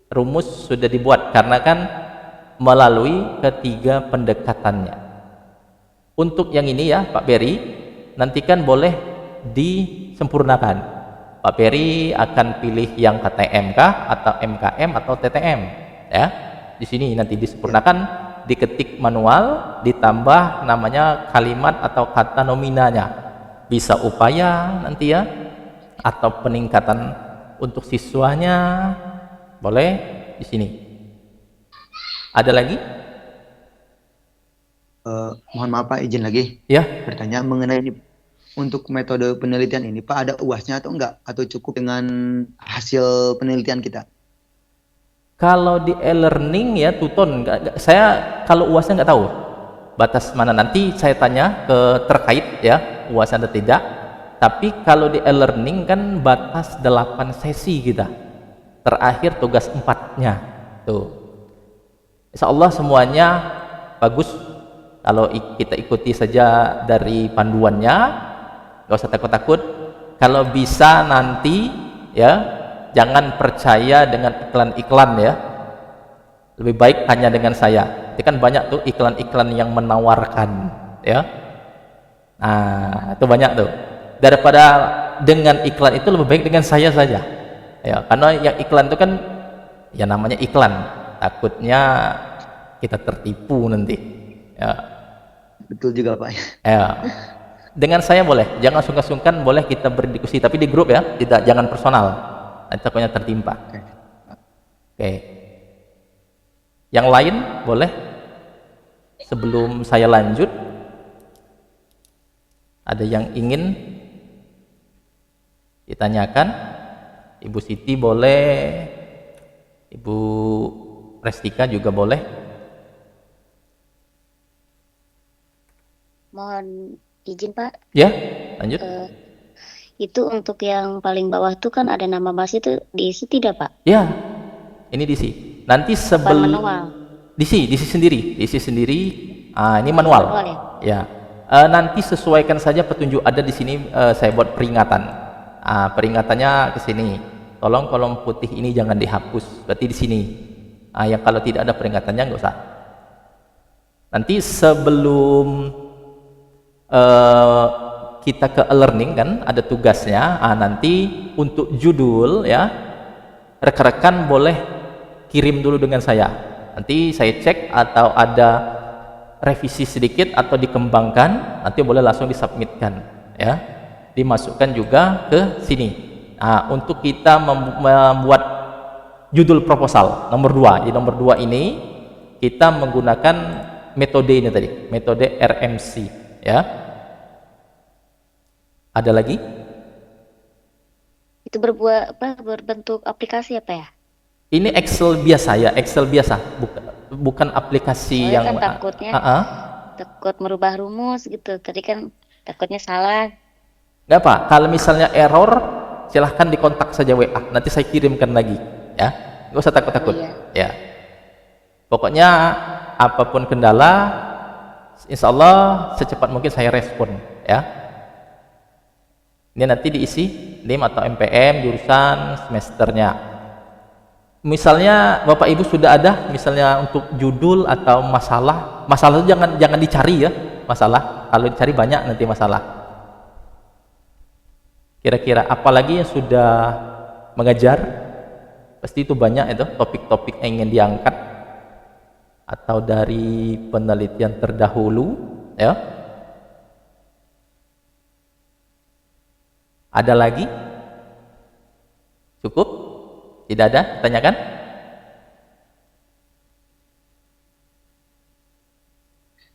Rumus sudah dibuat karena kan melalui ketiga pendekatannya. Untuk yang ini ya Pak Beri, nanti kan boleh disempurnakan. Pak Beri akan pilih yang KTM kah atau MKM atau TTM ya. Di sini nanti disempurnakan, diketik manual, ditambah namanya kalimat atau kata nominanya. Bisa upaya nanti ya, atau peningkatan untuk siswanya, boleh di sini. Ada lagi? Mohon maaf Pak, izin lagi. Ya. Bertanya mengenai ini, untuk metode penelitian ini Pak, ada UASnya atau enggak? Atau cukup dengan hasil penelitian kita? Kalau di e-learning ya Tuton, saya kalau UASnya nggak tahu batas mana, nanti saya tanya ke terkait ya UASnya atau tidak. Tapi kalau di e-learning kan batas 8 sesi kita, terakhir tugas 4-nya tuh. Insya Allah semuanya bagus kalau kita ikuti saja dari panduannya, nggak usah takut-takut. Kalau bisa nanti ya jangan percaya dengan iklan-iklan ya, lebih baik hanya dengan saya. Itu kan banyak tuh iklan-iklan yang menawarkan ya. Itu banyak tuh. Daripada dengan iklan itu lebih baik dengan saya saja ya, karena yang iklan itu kan ya namanya iklan, takutnya kita tertipu nanti ya. Betul juga Pak ya. Dengan saya boleh, jangan sungkan-sungkan, boleh kita berdiskusi tapi di grup ya, jangan personal nanti takutnya tertimpa. Oke. Oke. Yang lain boleh? Sebelum saya lanjut, ada yang ingin ditanyakan? Ibu Siti boleh, Ibu Restika juga boleh. Mohon izin Pak, Ya, lanjut. itu untuk yang paling bawah tuh kan ada nama masjid itu diisi tidak Pak? Ya, ini diisi. Nanti Apa manual? diisi sendiri. Ini manual. Manual ya? Ya. Nanti sesuaikan saja petunjuk ada di sini. Saya buat peringatan. Peringatannya ke sini. Tolong kolom putih ini jangan dihapus. Berarti di sini. Yang kalau tidak ada peringatannya nggak usah. Nanti sebelum kita ke e-learning kan ada tugasnya. Nanti untuk judul ya, rekan-rekan boleh kirim dulu dengan saya. Nanti saya cek atau ada revisi sedikit atau dikembangkan, nanti boleh langsung disubmitkan ya. Dimasukkan juga ke sini. Untuk kita membuat judul proposal nomor 2. Di nomor 2 ini kita menggunakan metode ini tadi, metode RMC ya. Ada lagi? Itu berbentuk aplikasi apa ya? Ini Excel biasa ya, Excel biasa, bukan aplikasi yang kan takutnya takut merubah rumus gitu. Tadi kan takutnya salah. Nggak apa, kalau misalnya error silahkan dikontak saja WA, nanti saya kirimkan lagi ya, nggak usah takut-takut. Iya. Ya, pokoknya apapun kendala insya Allah secepat mungkin saya respon ya. Ini nanti diisi NIM atau MPM jurusan semesternya. Misalnya Bapak Ibu sudah ada misalnya untuk judul atau masalah itu jangan dicari ya, masalah kalau dicari banyak nanti masalah. Kira-kira apalagi yang sudah mengajar, pasti itu banyak itu topik-topik yang ingin diangkat atau dari penelitian terdahulu ya. Ada lagi? Cukup? Tidak ada? Tanyakan?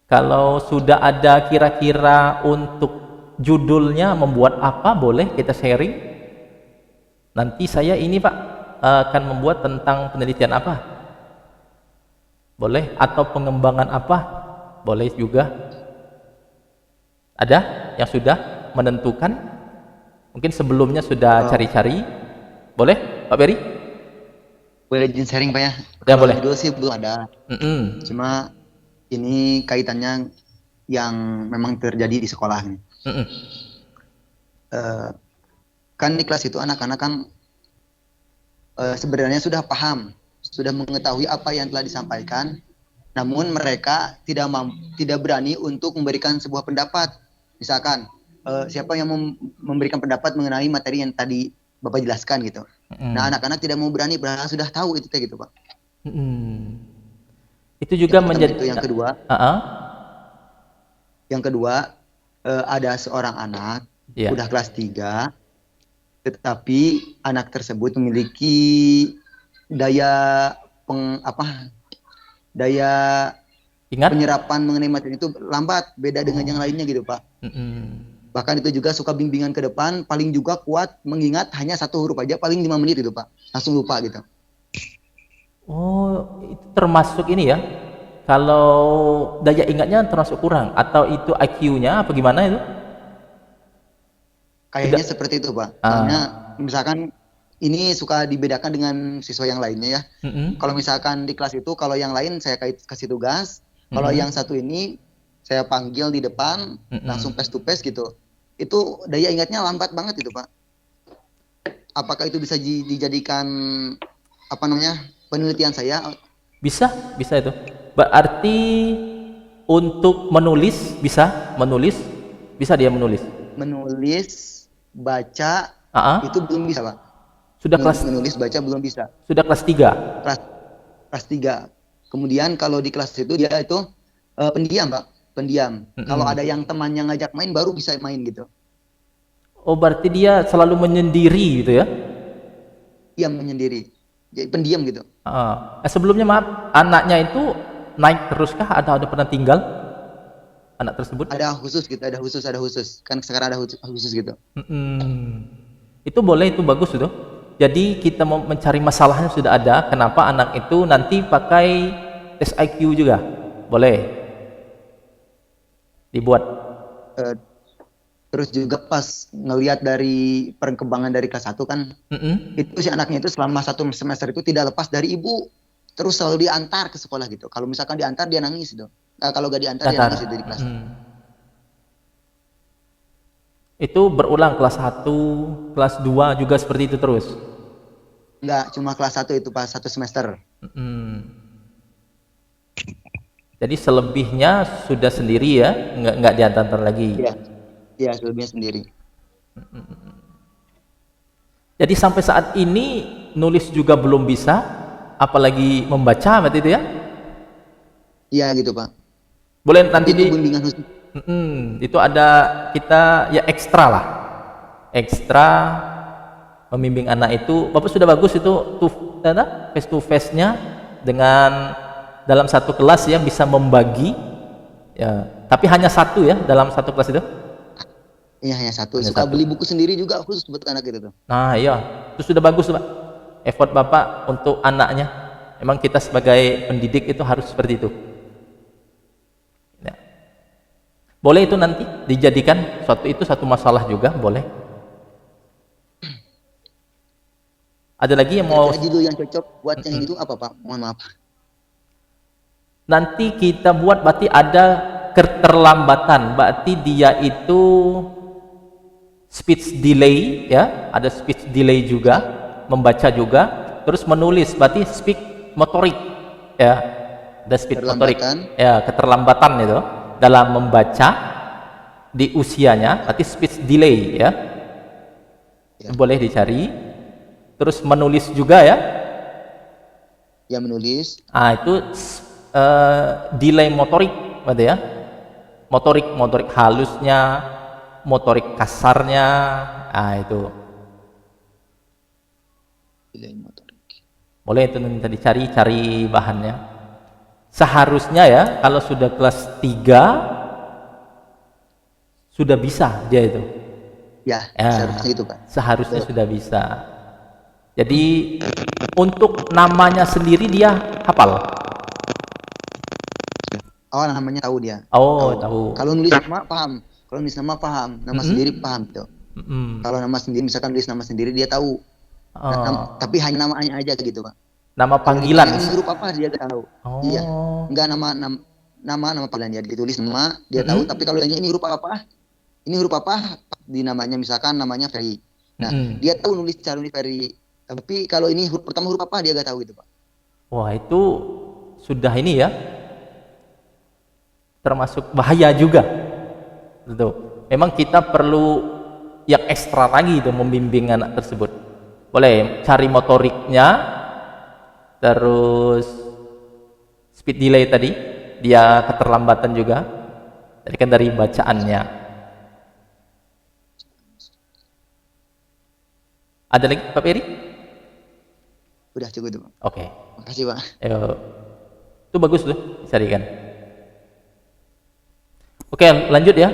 Kalau sudah ada kira-kira untuk judulnya membuat apa, boleh kita sharing. Nanti saya ini Pak akan membuat tentang penelitian apa. Boleh? Atau pengembangan apa? Boleh juga. Ada yang sudah menentukan? Mungkin sebelumnya sudah cari-cari. Boleh Pak Beri? Boleh izin sharing Pak ya? Ya, Kalau boleh. judul sih belum ada. Cuma ini kaitannya yang memang terjadi di sekolah nih. Kan di kelas itu anak-anak kan sebenarnya sudah paham, sudah mengetahui apa yang telah disampaikan, namun mereka tidak berani untuk memberikan sebuah pendapat. Misalkan siapa yang memberikan pendapat mengenai materi yang tadi Bapak jelaskan gitu. Nah, anak-anak tidak mau berani padahal sudah tahu itu gitu Pak. Itu juga menjadi itu yang kedua. Yang kedua, ada seorang anak udah kelas 3, tetapi anak tersebut memiliki daya penyerapan mengenai materi itu lambat, beda dengan yang lainnya gitu Pak. Bahkan itu juga suka bimbingan ke depan, paling juga kuat mengingat hanya satu huruf aja paling 5 menit itu Pak, langsung lupa gitu. Oh, itu termasuk ini ya, kalau daya ingatnya termasuk kurang atau itu IQ-nya apa gimana itu? Kayaknya seperti itu Pak. Soalnya misalkan ini suka dibedakan dengan siswa yang lainnya ya. Kalau misalkan di kelas itu, kalau yang lain saya kasih tugas, kalau yang satu ini saya panggil di depan, langsung face to face gitu. Itu daya ingatnya lambat banget itu Pak. Apakah itu bisa dijadikan penelitian saya? Bisa itu. Berarti untuk menulis bisa dia menulis. Menulis, baca itu belum bisa Pak. Sudah menulis, baca belum bisa. Sudah kelas 3. Kelas 3. Kemudian kalau di kelas itu dia itu pendiam Pak. Pendiam. Kalau ada yang temannya ngajak main baru bisa main gitu. Oh, berarti dia selalu menyendiri gitu ya? diam menyendiri. Jadi pendiam gitu. Sebelumnya maaf, anaknya itu naik terus kah? Ada pernah tinggal anak tersebut? Ada khusus gitu, ada khusus. Kan sekarang ada khusus gitu. Itu boleh, itu bagus itu. Jadi kita mau mencari masalahnya sudah ada. Kenapa anak itu nanti pakai tes IQ juga? Boleh dibuat. Terus juga pas ngelihat dari perkembangan dari kelas 1 kan, itu si anaknya itu selama 1 semester itu tidak lepas dari ibu, terus selalu diantar ke sekolah gitu. Kalau misalkan diantar dia nangis gitu. Kalau gak diantar dia nangis itu di kelas. Itu berulang kelas 1, kelas 2 juga seperti itu terus? Enggak, cuma kelas 1 itu pas 1 semester. Jadi selebihnya sudah sendiri ya, nggak diantar lagi. Iya, selebihnya sendiri. Jadi sampai saat ini nulis juga belum bisa, apalagi membaca berarti itu ya? Iya gitu Pak. Boleh nanti itu bimbingan khusus. Itu ada kita ya ekstra lah, ekstra membimbing anak itu. Bapak sudah bagus itu face to face-nya dengan dalam satu kelas ya, bisa membagi ya, tapi hanya satu ya dalam satu kelas itu. Iya, hanya satu. Suka beli buku sendiri juga khusus buat anak itu tuh. Nah iya, itu sudah bagus Pak, effort Bapak untuk anaknya. Emang kita sebagai pendidik itu harus seperti itu ya. Boleh itu nanti dijadikan satu masalah juga, boleh. Ada lagi yang mau judul yang cocok buat yang itu apa Pak? Mohon maaf. Nanti kita buat berarti ada keterlambatan, berarti dia itu speech delay ya, ada speech delay juga, membaca juga, terus menulis berarti speak motorik ya, ada speech motorik ya, keterlambatan itu dalam membaca di usianya, berarti speech delay ya. Boleh dicari. Terus menulis juga ya, menulis itu delay motorik berarti ya, motorik halusnya, motorik kasarnya, itu delay motorik. Boleh itu minta cari bahannya. Seharusnya ya kalau sudah kelas 3 sudah bisa dia itu ya, seharusnya itu Pak, seharusnya sudah bisa. Jadi untuk namanya sendiri dia hafal. Namanya tahu dia. Tahu. Kalau nulis nama paham. Kalau nulis nama paham, nama sendiri paham gitu. Kalau nama sendiri, misalkan nulis nama sendiri dia tahu. Tapi hanya namanya aja gitu Pak. Nama panggilan. Ini huruf apa dia tahu. Iya. Enggak nama panggilan dia ditulis nama dia tahu. Tapi kalau ini huruf apa? Ini huruf apa? Di namanya misalkan namanya Ferry. Nah dia tahu cara nulis Ferry. Tapi kalau ini pertama huruf apa dia gak tahu gitu Pak. Wah itu sudah ini ya, termasuk bahaya juga. Gitu. Memang kita perlu yang ekstra lagi itu membimbing anak tersebut. Boleh cari motoriknya, terus speed delay tadi, dia keterlambatan juga, jadi kan dari bacaannya. Ada lagi Pak Peri? Udah cukup itu Pak. Oke. Makasih Pak. Itu bagus tuh, carikan. Oke, lanjut ya.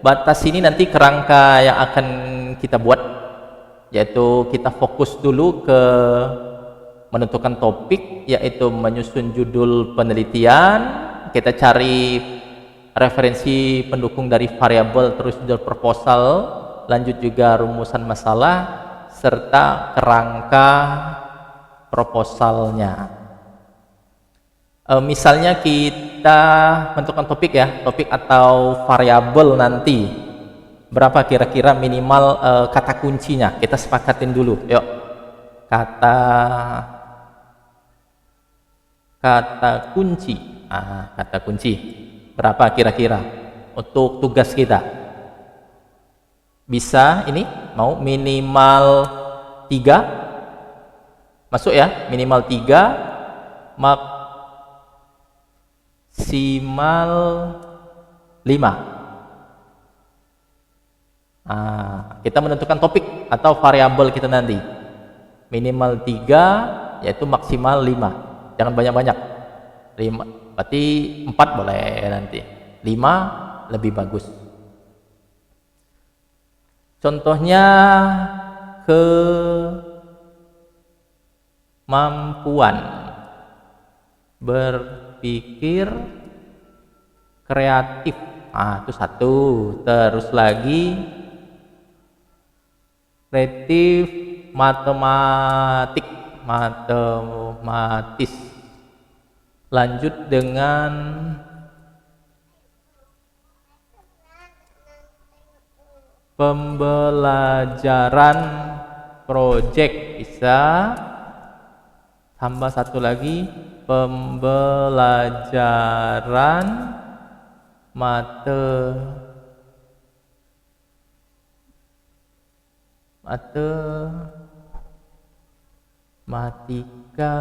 Batas ini nanti kerangka yang akan kita buat, yaitu kita fokus dulu ke menentukan topik, yaitu menyusun judul penelitian. Kita cari referensi pendukung dari variabel, terus judul proposal, lanjut juga rumusan masalah, serta kerangka proposalnya. Misalnya kita menentukan topik ya, topik atau variabel nanti berapa kira-kira minimal kata kuncinya, kita sepakatin dulu. Yuk, kata kunci. Kata kunci berapa kira-kira untuk tugas kita? Bisa ini mau minimal 3 masuk ya, minimal 3, maksimal 5. Kita menentukan topik atau variabel kita nanti minimal 3, yaitu maksimal 5. Jangan banyak-banyak. 5, berarti 4 boleh nanti. 5 lebih bagus. Contohnya kemampuan berpikir kreatif. Itu satu. Terus lagi kreatif matematik, matematis. Lanjut dengan pembelajaran project, bisa. Tambah satu lagi, pembelajaran matematika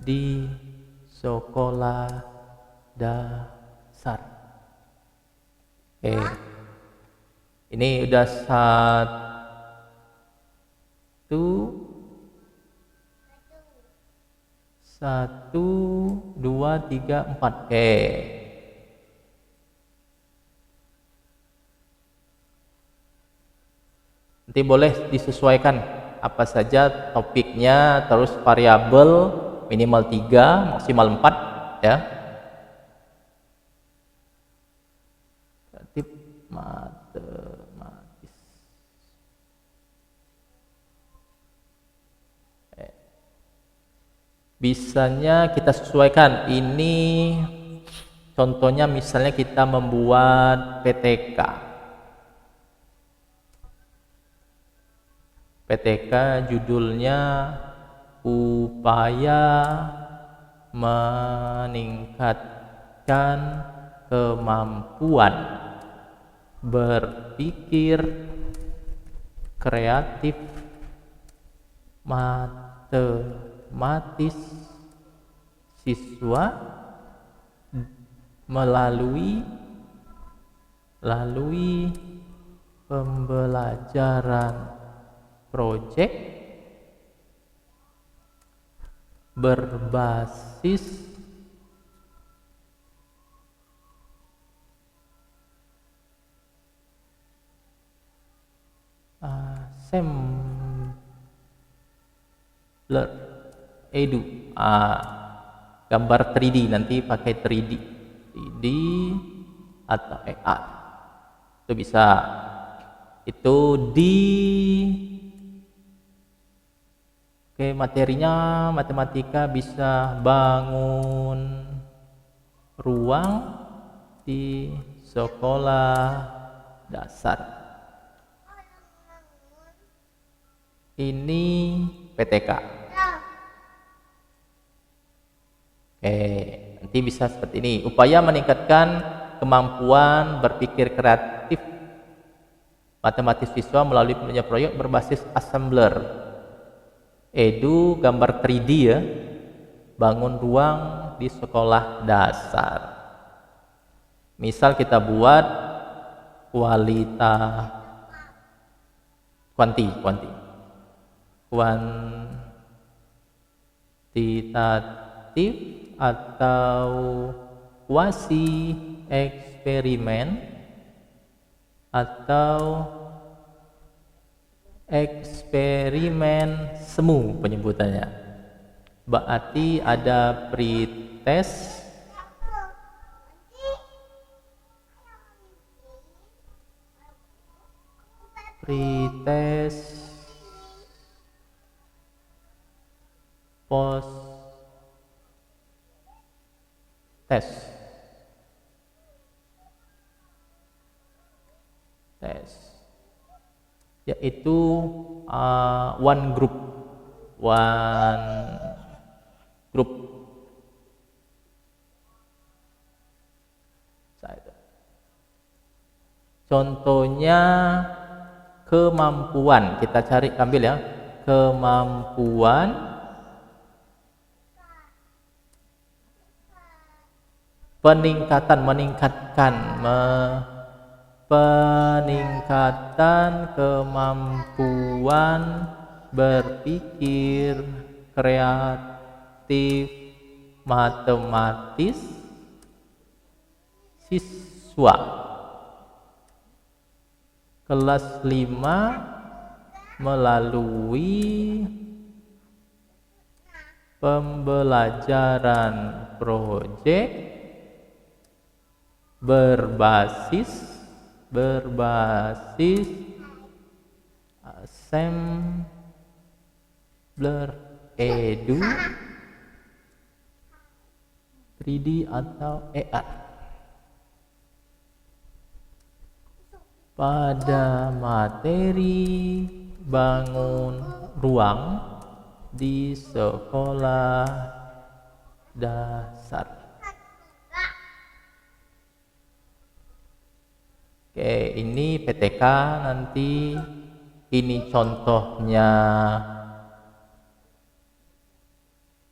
di sekolah dasar. Ini udah 1, 2, 3, 4. Nanti boleh disesuaikan apa saja topiknya, terus variabel minimal 3, maksimal 4 ya. Kreatif matematis. Bisanya kita sesuaikan. Ini contohnya misalnya kita membuat PTK. PTK judulnya upaya meningkatkan kemampuan berpikir kreatif matematis siswa melalui pembelajaran project berbasis assembler edu, gambar 3D, nanti pakai 3D atau AR itu bisa. Itu materinya matematika, bisa bangun ruang di sekolah dasar. Ini PTK. Nanti bisa seperti ini. Upaya meningkatkan kemampuan berpikir kreatif matematis siswa melalui pembelajaran proyek berbasis assembler edu, gambar 3D ya, bangun ruang di sekolah dasar. Misal kita buat kuantitatif atau kuasi eksperimen atau eksperimen semu penyebutannya. Berarti ada pretest, post test, yaitu one group. Contohnya kemampuan, kita ambil ya, kemampuan peningkatan kemampuan berpikir, kreatif, matematis, siswa kelas 5 melalui pembelajaran proyek berbasis assembler edu 3D atau AR pada materi bangun ruang di sekolah dasar. Oke, ini PTK nanti, ini contohnya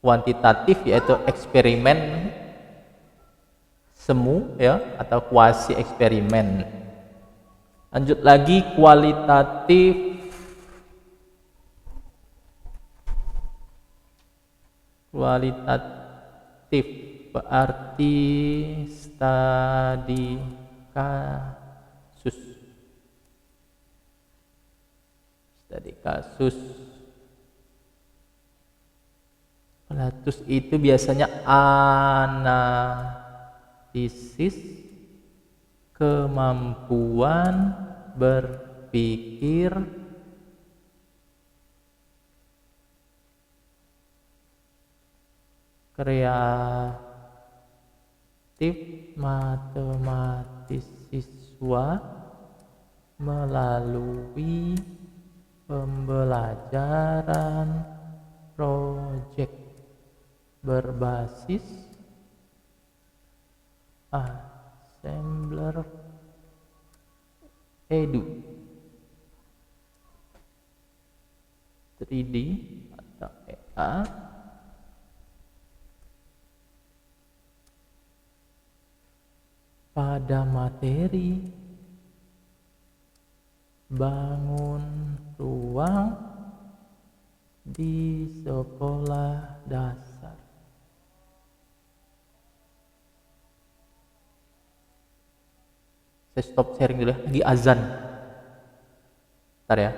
kuantitatif yaitu eksperimen semu ya atau kuasi eksperimen. Lanjut lagi kualitatif. Kualitatif berarti studi kasus. Studi kasus. Kualitatif itu biasanya analisis kemampuan berpikir kreatif matematis siswa melalui pembelajaran proyek berbasis assembler edu 3D atau AR pada materi bangun ruang di sekolah dasar. Saya stop sharing dulu ya, lagi azan. Bentar ya.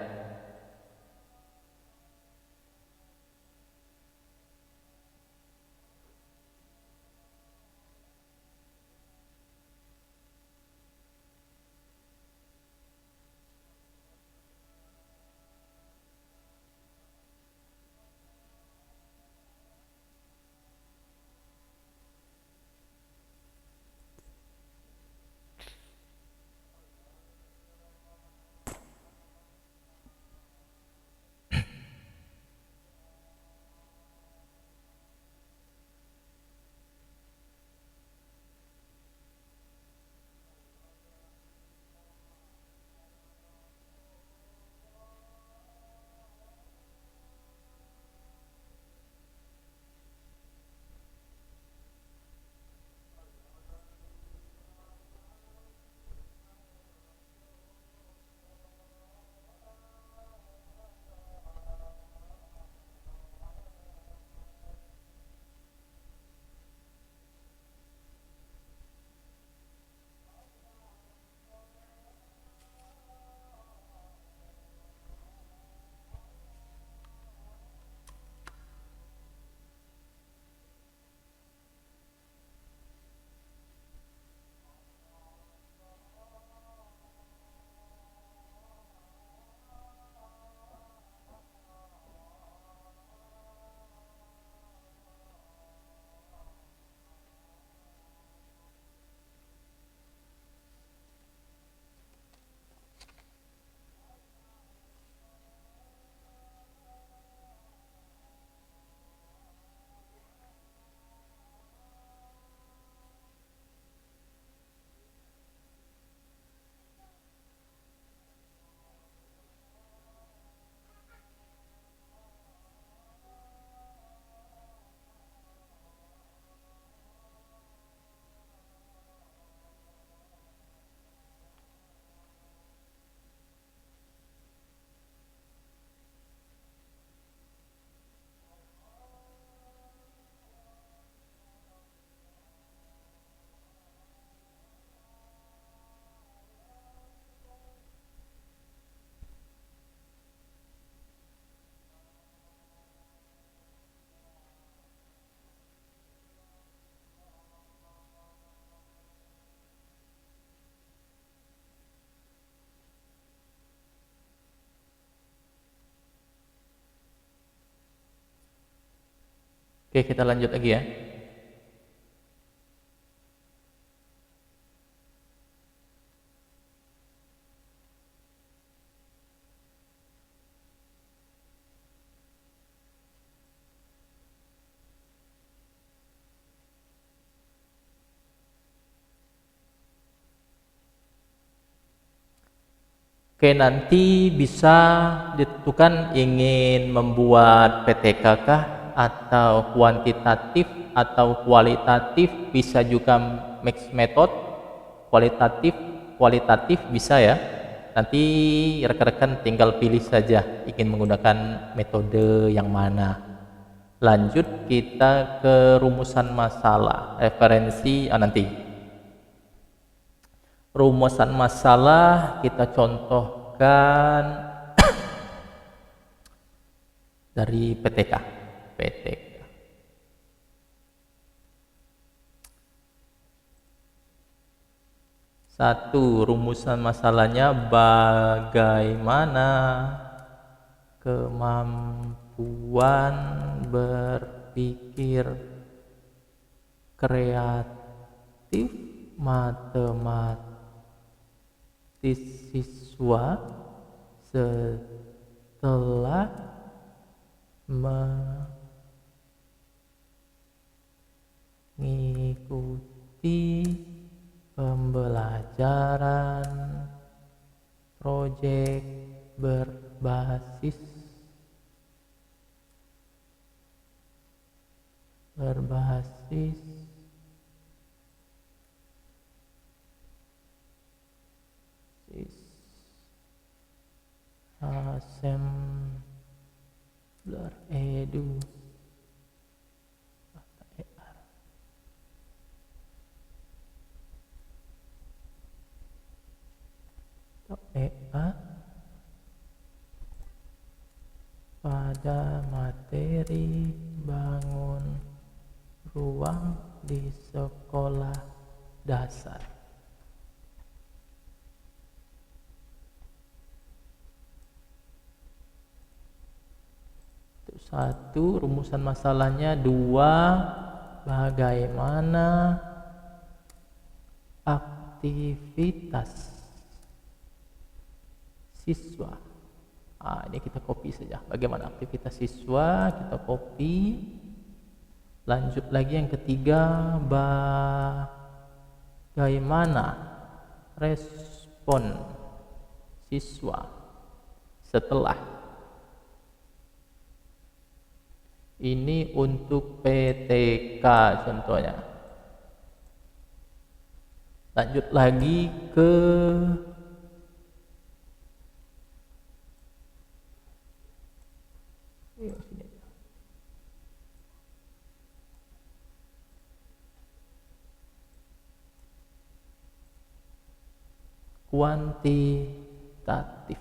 Oke, kita lanjut lagi ya. Oke, nanti bisa ditentukan ingin membuat PTK kah, atau kuantitatif atau kualitatif, bisa juga mix method, kualitatif bisa ya. Nanti rekan-rekan tinggal pilih saja ingin menggunakan metode yang mana. Lanjut kita ke rumusan masalah, referensi nanti. Rumusan masalah kita contohkan dari PTK. Satu, rumusan masalahnya bagaimana kemampuan berpikir kreatif matematis siswa setelah mengikuti pembelajaran proyek berbasis assembler edu atau EA pada materi bangun ruang di sekolah dasar. Itu satu, rumusan masalahnya. Dua, bagaimana aktivitas siswa. Ini kita copy saja. Bagaimana aktivitas siswa, kita copy. Lanjut lagi yang ketiga, bagaimana respon siswa setelah. Ini untuk PTK contohnya. Lanjut lagi ke kuantitatif.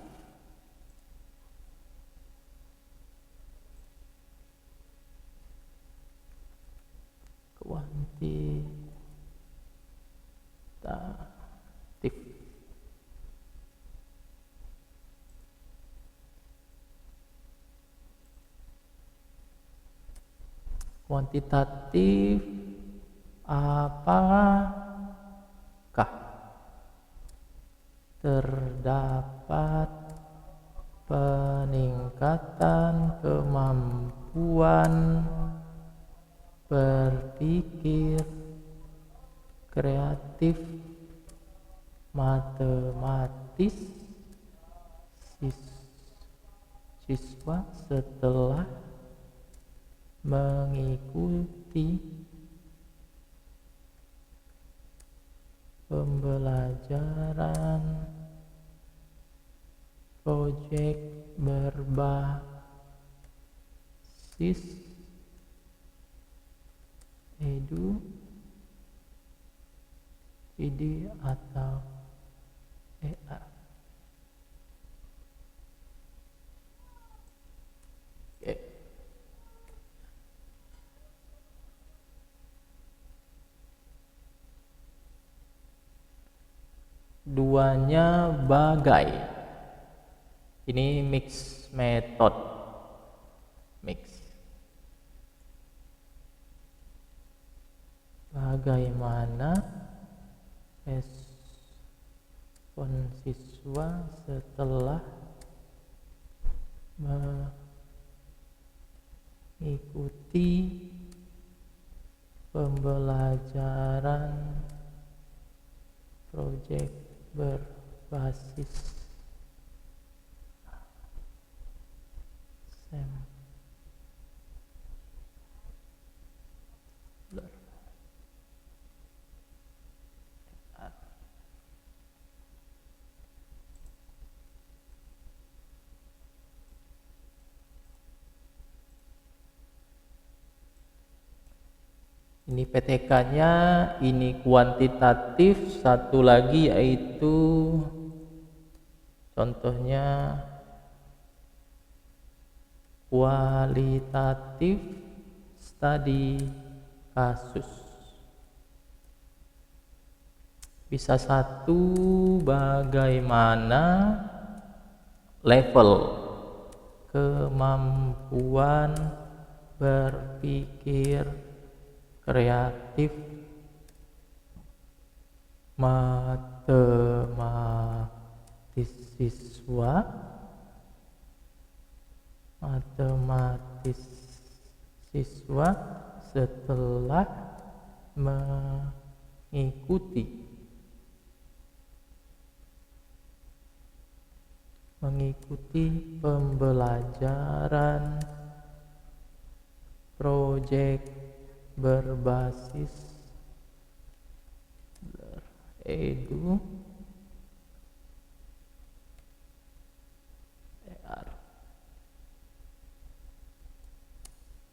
Kuantitatif apakah terdapat peningkatan kemampuan berpikir kreatif matematis siswa setelah mengikuti pembelajaran proyek berbasis edu, ide atau EA. Duanya bagai. Ini mix method. Mix. bagaimana respon siswa setelah mengikuti pembelajaran proyek berbasis sampler. Ini PTK-nya, ini kuantitatif, satu lagi yaitu contohnya kualitatif studi kasus. Bisa satu, bagaimana level kemampuan berpikir kreatif matematis siswa setelah mengikuti pembelajaran proyek berbasis edu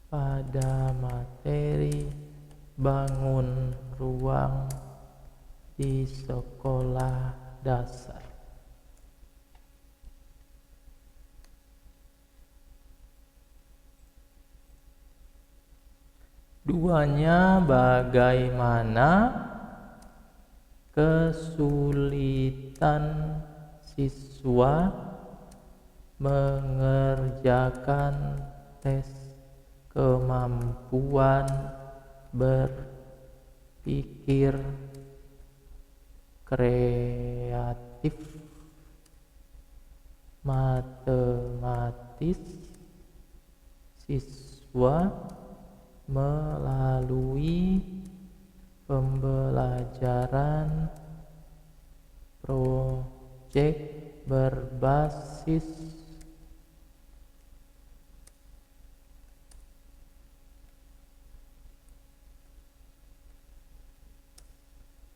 pada materi bangun ruang di sekolah dasar. Duanya, bagaimana kesulitan siswa mengerjakan tes kemampuan berpikir kreatif matematis siswa melalui pembelajaran proyek berbasis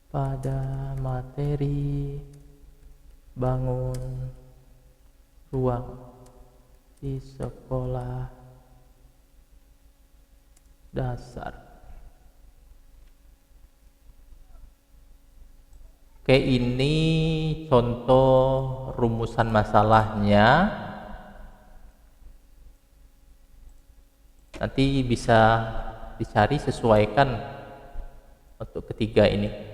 pada materi bangun ruang di sekolah dasar. Oke, ini contoh rumusan masalahnya. Nanti bisa dicari, sesuaikan untuk ketiga ini.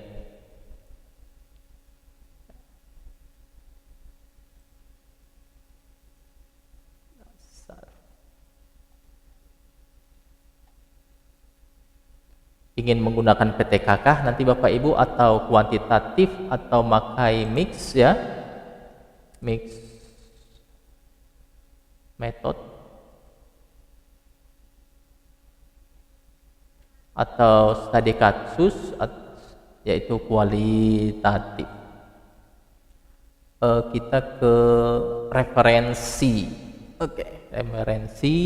Ingin menggunakan PTK kah nanti Bapak Ibu, atau kuantitatif, atau makai mix ya, mix method, atau studi kasus, yaitu kualitatif. Kita ke referensi. Oke, referensi.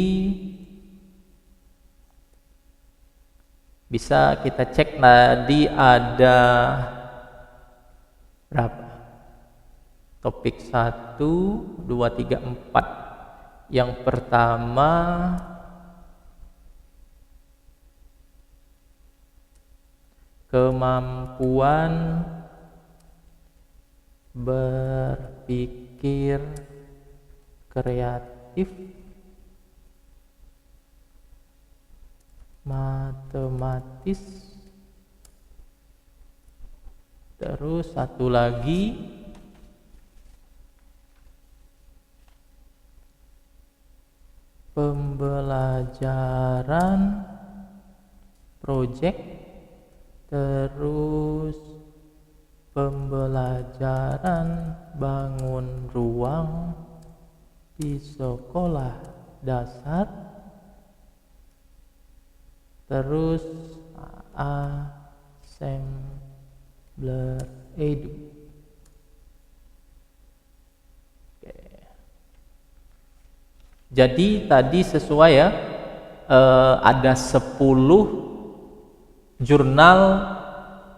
Bisa kita cek tadi ada berapa? Topik 1, 2, 3, 4. Yang pertama kemampuan berpikir kreatif matematis. Terus satu lagi pembelajaran proyek Terus pembelajaran bangun ruang di sekolah dasar. Terus assembler edu. Oke. Jadi tadi sesuai ya, ada 10 jurnal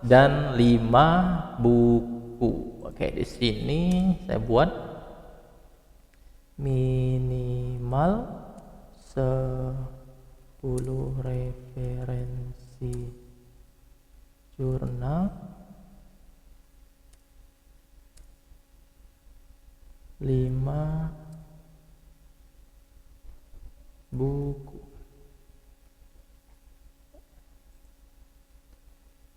dan 5 buku. Oke, di sini saya buat minimal 10 referensi jurnal, 5 buku.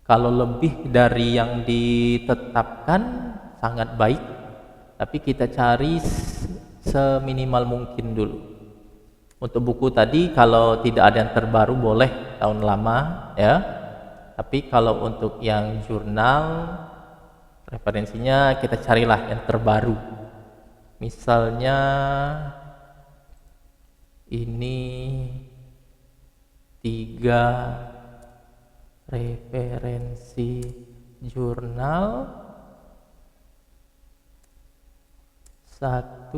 Kalau lebih dari yang ditetapkan sangat baik, tapi kita cari seminimal mungkin dulu. Untuk buku tadi kalau tidak ada yang terbaru boleh tahun lama ya. Tapi kalau untuk yang jurnal referensinya kita carilah yang terbaru. Misalnya ini 3 referensi jurnal, 1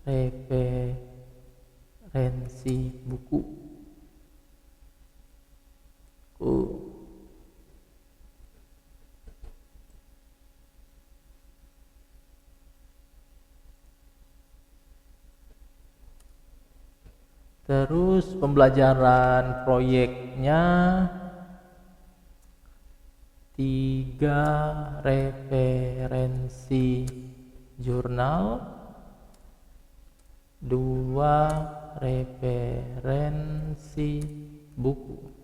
referensi buku. Terus pembelajaran proyeknya 3 referensi jurnal, 2 referensi buku.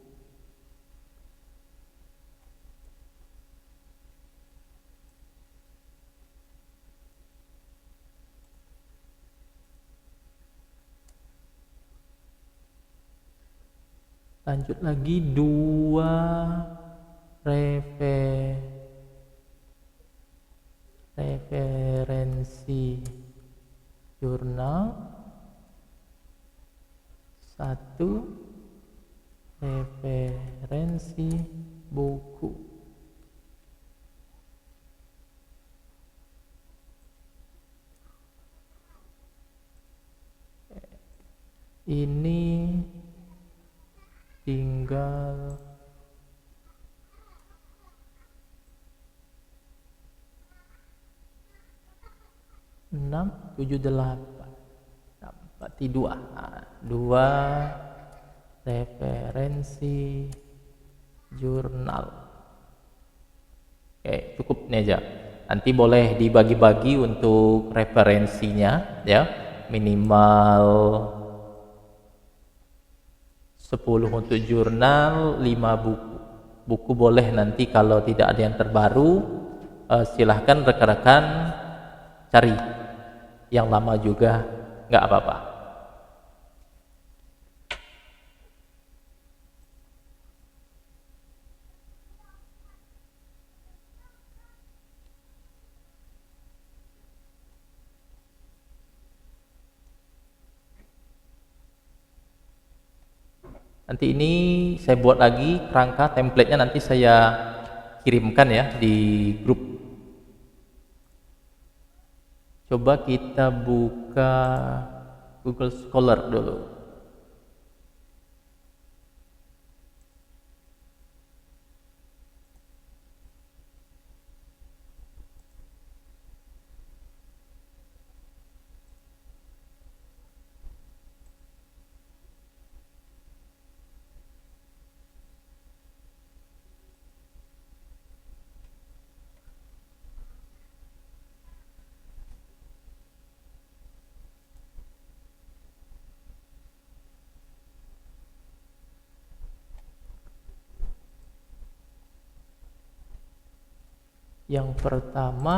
Lanjut lagi 2 referensi jurnal, 1 referensi buku. Ini tinggal 6, 7, 8. Berarti 2. 2 referensi jurnal. Oke, cukup nih aja. Nanti boleh dibagi-bagi untuk referensinya ya. Minimal 10 untuk jurnal, 5 buku. Buku boleh nanti kalau tidak ada yang terbaru, silahkan rekan-rekan cari yang lama juga, nggak apa-apa. Nanti ini saya buat lagi kerangka template-nya, nanti saya kirimkan ya di grup. Coba kita buka Google Scholar dulu. Yang pertama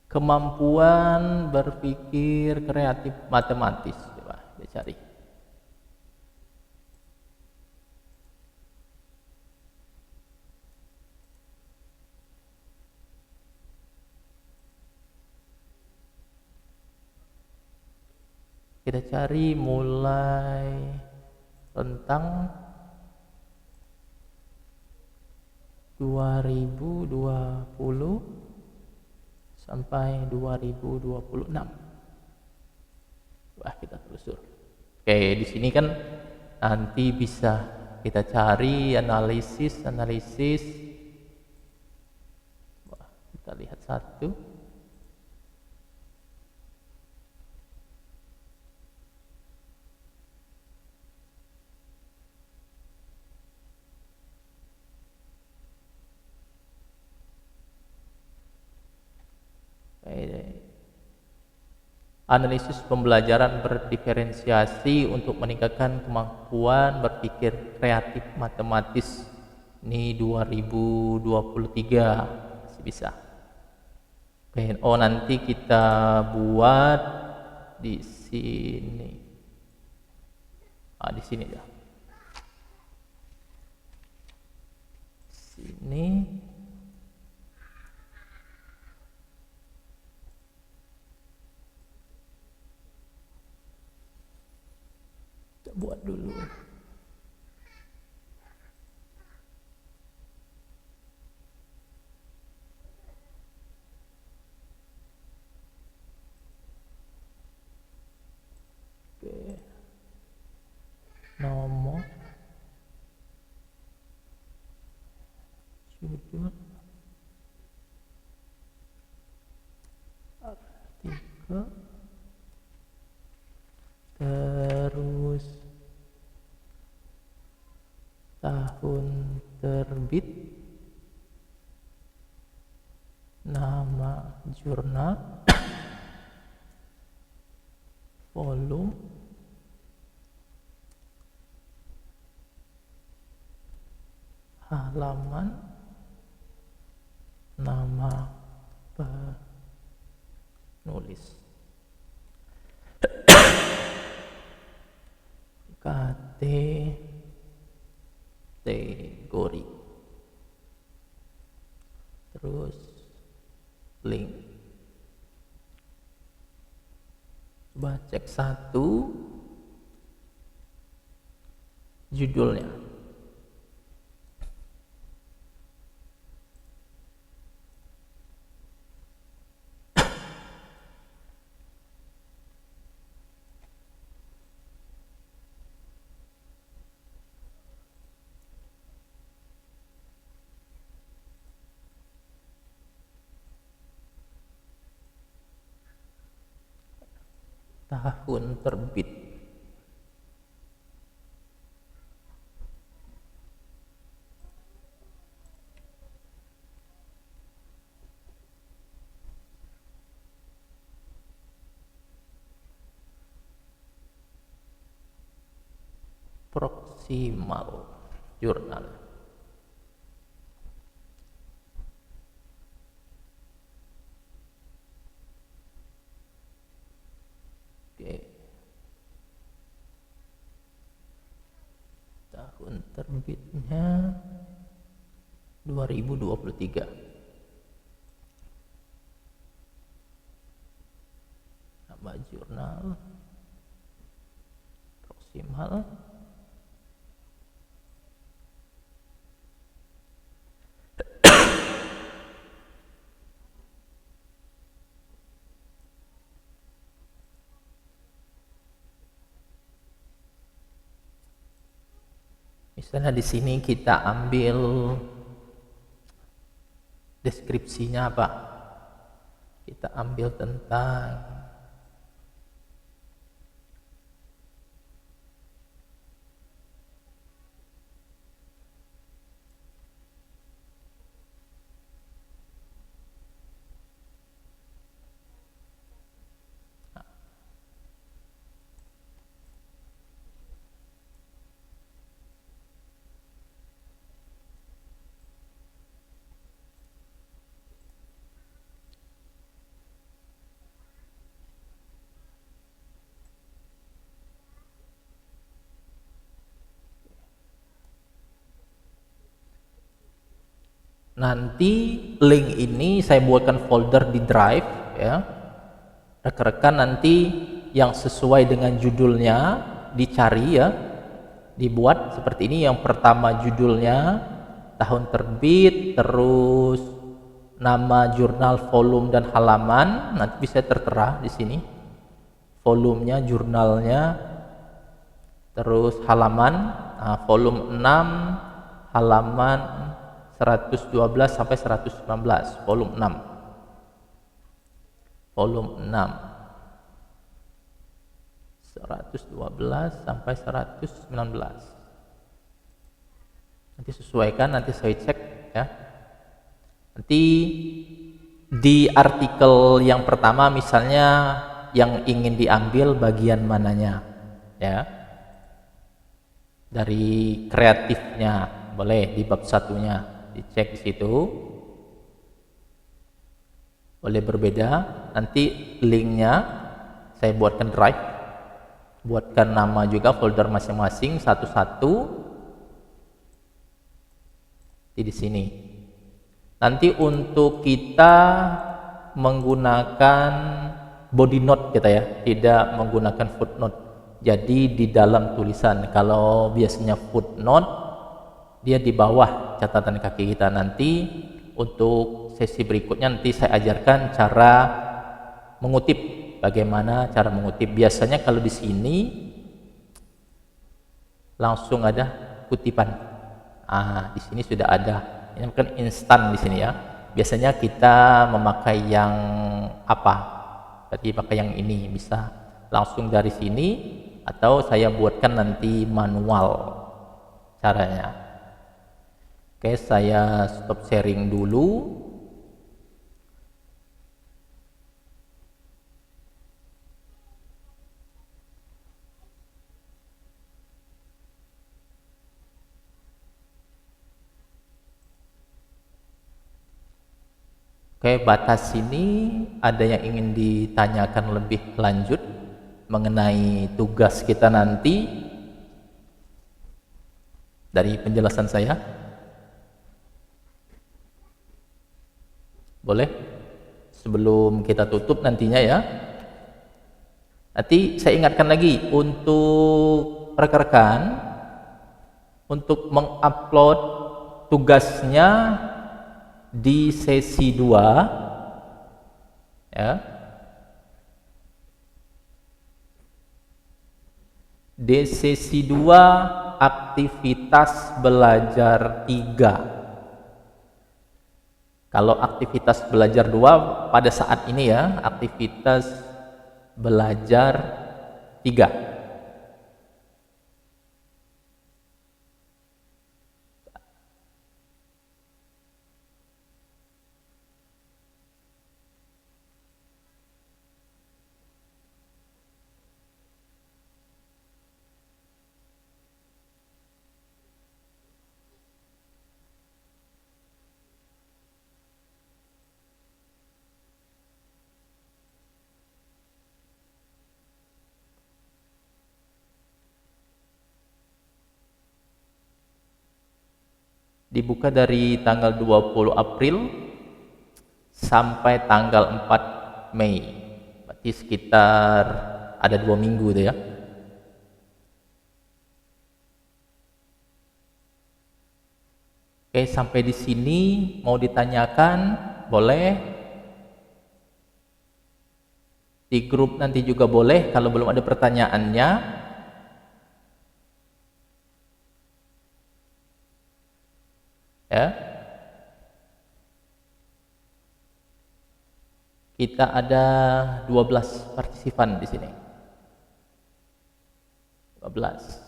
Kemampuan berpikir kreatif matematis. Coba kita cari. Kita cari mulai rentang 2020 sampai 2026. Wah, kita telusur. Oke, di sini kan nanti bisa kita cari analisis. Wah, kita lihat satu. Analisis pembelajaran berdiferensiasi untuk meningkatkan kemampuan berpikir kreatif matematis. Ini 2023 masih bisa. Oke, nanti kita buat di sini. Di sini ya. Sini. Buat dulu. Oke. Nomor, judul, artikel, terus tahun terbit, nama jurnal, volume, halaman, nama penulis, kategori, terus link. Coba cek satu, judulnya. Tahun terbit. Proximal Jurnal. Oke. Tahun terbitnya 2023. Nama jurnal Proximal. Misalnya di sini kita ambil deskripsinya apa? Kita ambil tentang Nanti link ini saya buatkan folder di Drive ya. Rekan-rekan nanti yang sesuai dengan judulnya dicari ya, dibuat seperti ini. Yang pertama judulnya, tahun terbit, terus nama jurnal, volume dan halaman. Nanti bisa tertera di sini volumenya, jurnalnya, terus halaman. Nah, volume 6 halaman 112 sampai 119, volume 6. Volume 6. 112 sampai 119. Nanti sesuaikan, nanti saya cek ya. Nanti di artikel yang pertama misalnya yang ingin diambil bagian mananya ya. Dari kreatifnya boleh di bab satunya dicek di situ. Boleh berbeda. Nanti linknya saya buatkan Drive, buatkan nama juga folder masing-masing satu-satu di sini. Nanti untuk kita menggunakan body note kita ya, tidak menggunakan footnote. Jadi di dalam tulisan, kalau biasanya footnote dia di bawah catatan kaki kita. Nanti untuk sesi berikutnya nanti saya ajarkan cara mengutip, bagaimana cara mengutip. Biasanya kalau di sini langsung ada kutipan. Di sini sudah ada. Ini kan instan di sini ya. Biasanya kita memakai yang apa? Berarti pakai yang ini, bisa langsung dari sini atau saya buatkan nanti manual caranya. Oke, saya stop sharing dulu. Oke, batas ini ada yang ingin ditanyakan lebih lanjut mengenai tugas kita nanti dari penjelasan saya? Boleh? Sebelum kita tutup nantinya ya. Nanti saya ingatkan lagi untuk rekan-rekan untuk mengupload tugasnya di sesi 2 ya. Di sesi 2 aktivitas belajar 3. Kalau aktivitas belajar 2 pada saat ini ya, aktivitas belajar 3. Dibuka dari tanggal 20 April sampai tanggal 4 Mei. Berarti sekitar ada 2 minggu itu ya. Oke, sampai di sini mau ditanyakan boleh. Di grup nanti juga boleh kalau belum ada pertanyaannya. Ya. Kita ada 12 partisipan di sini. 12.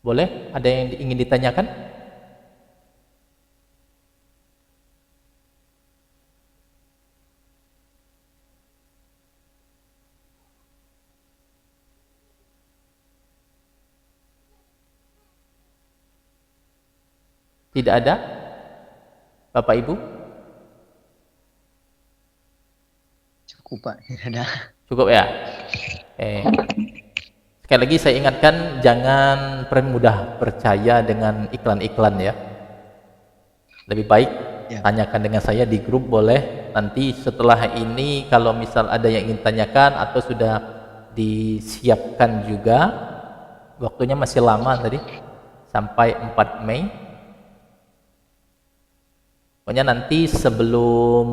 Boleh? Ada yang ingin ditanyakan? Tidak ada? Bapak Ibu? Cukup Pak, tidak ada. Cukup ya? Sekali lagi saya ingatkan, jangan mudah percaya dengan iklan-iklan ya. Lebih baik tanyakan dengan saya di grup boleh. Nanti setelah ini kalau misal ada yang ingin tanyakan atau sudah disiapkan juga, waktunya masih lama tadi, sampai 4 Mei. Pokoknya nanti sebelum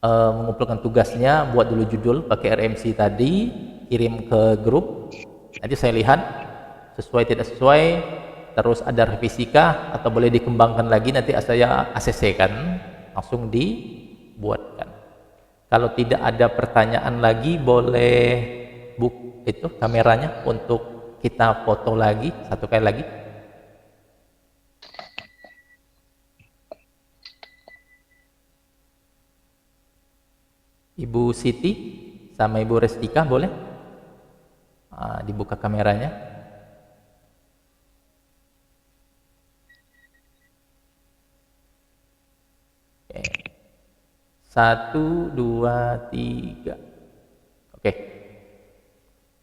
mengumpulkan tugasnya, buat dulu judul pakai RMC tadi, kirim ke grup. Nanti saya lihat sesuai tidak sesuai, terus ada revisi kah atau boleh dikembangkan lagi, nanti saya ACC kan, langsung dibuatkan. Kalau tidak ada pertanyaan lagi, boleh itu kameranya untuk kita foto lagi satu kali lagi. Ibu Siti sama Ibu Restika boleh dibuka kameranya. Oke. 1, 2, 3. Oke.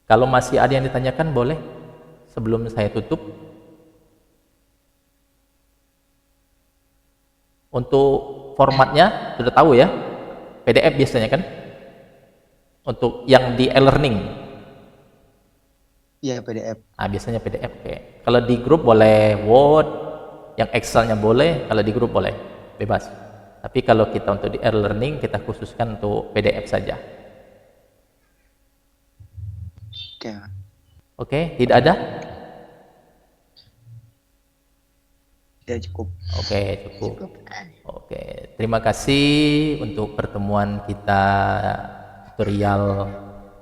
Kalau masih ada yang ditanyakan boleh sebelum saya tutup. Untuk formatnya sudah tahu ya, PDF biasanya kan? Untuk yang di e-learning. Iya, PDF. Biasanya PDF. Oke. Kalau di grup boleh Word, yang Excelnya boleh, kalau di grup boleh, bebas. Tapi kalau kita untuk di e-learning, kita khususkan untuk PDF saja. Oke, tidak ada? Ya, cukup. Oke, cukup. Oke, terima kasih untuk pertemuan kita tutorial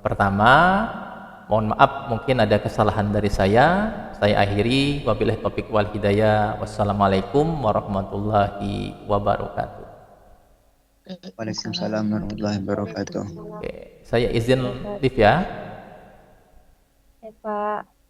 pertama. Mohon maaf mungkin ada kesalahan dari saya. Saya akhiri, wabillahi taufiq wal hidayah. Wassalamualaikum warahmatullahi wabarakatuh. Waalaikumsalam warahmatullahi wabarakatuh. Oke, saya izin live ya. Pak.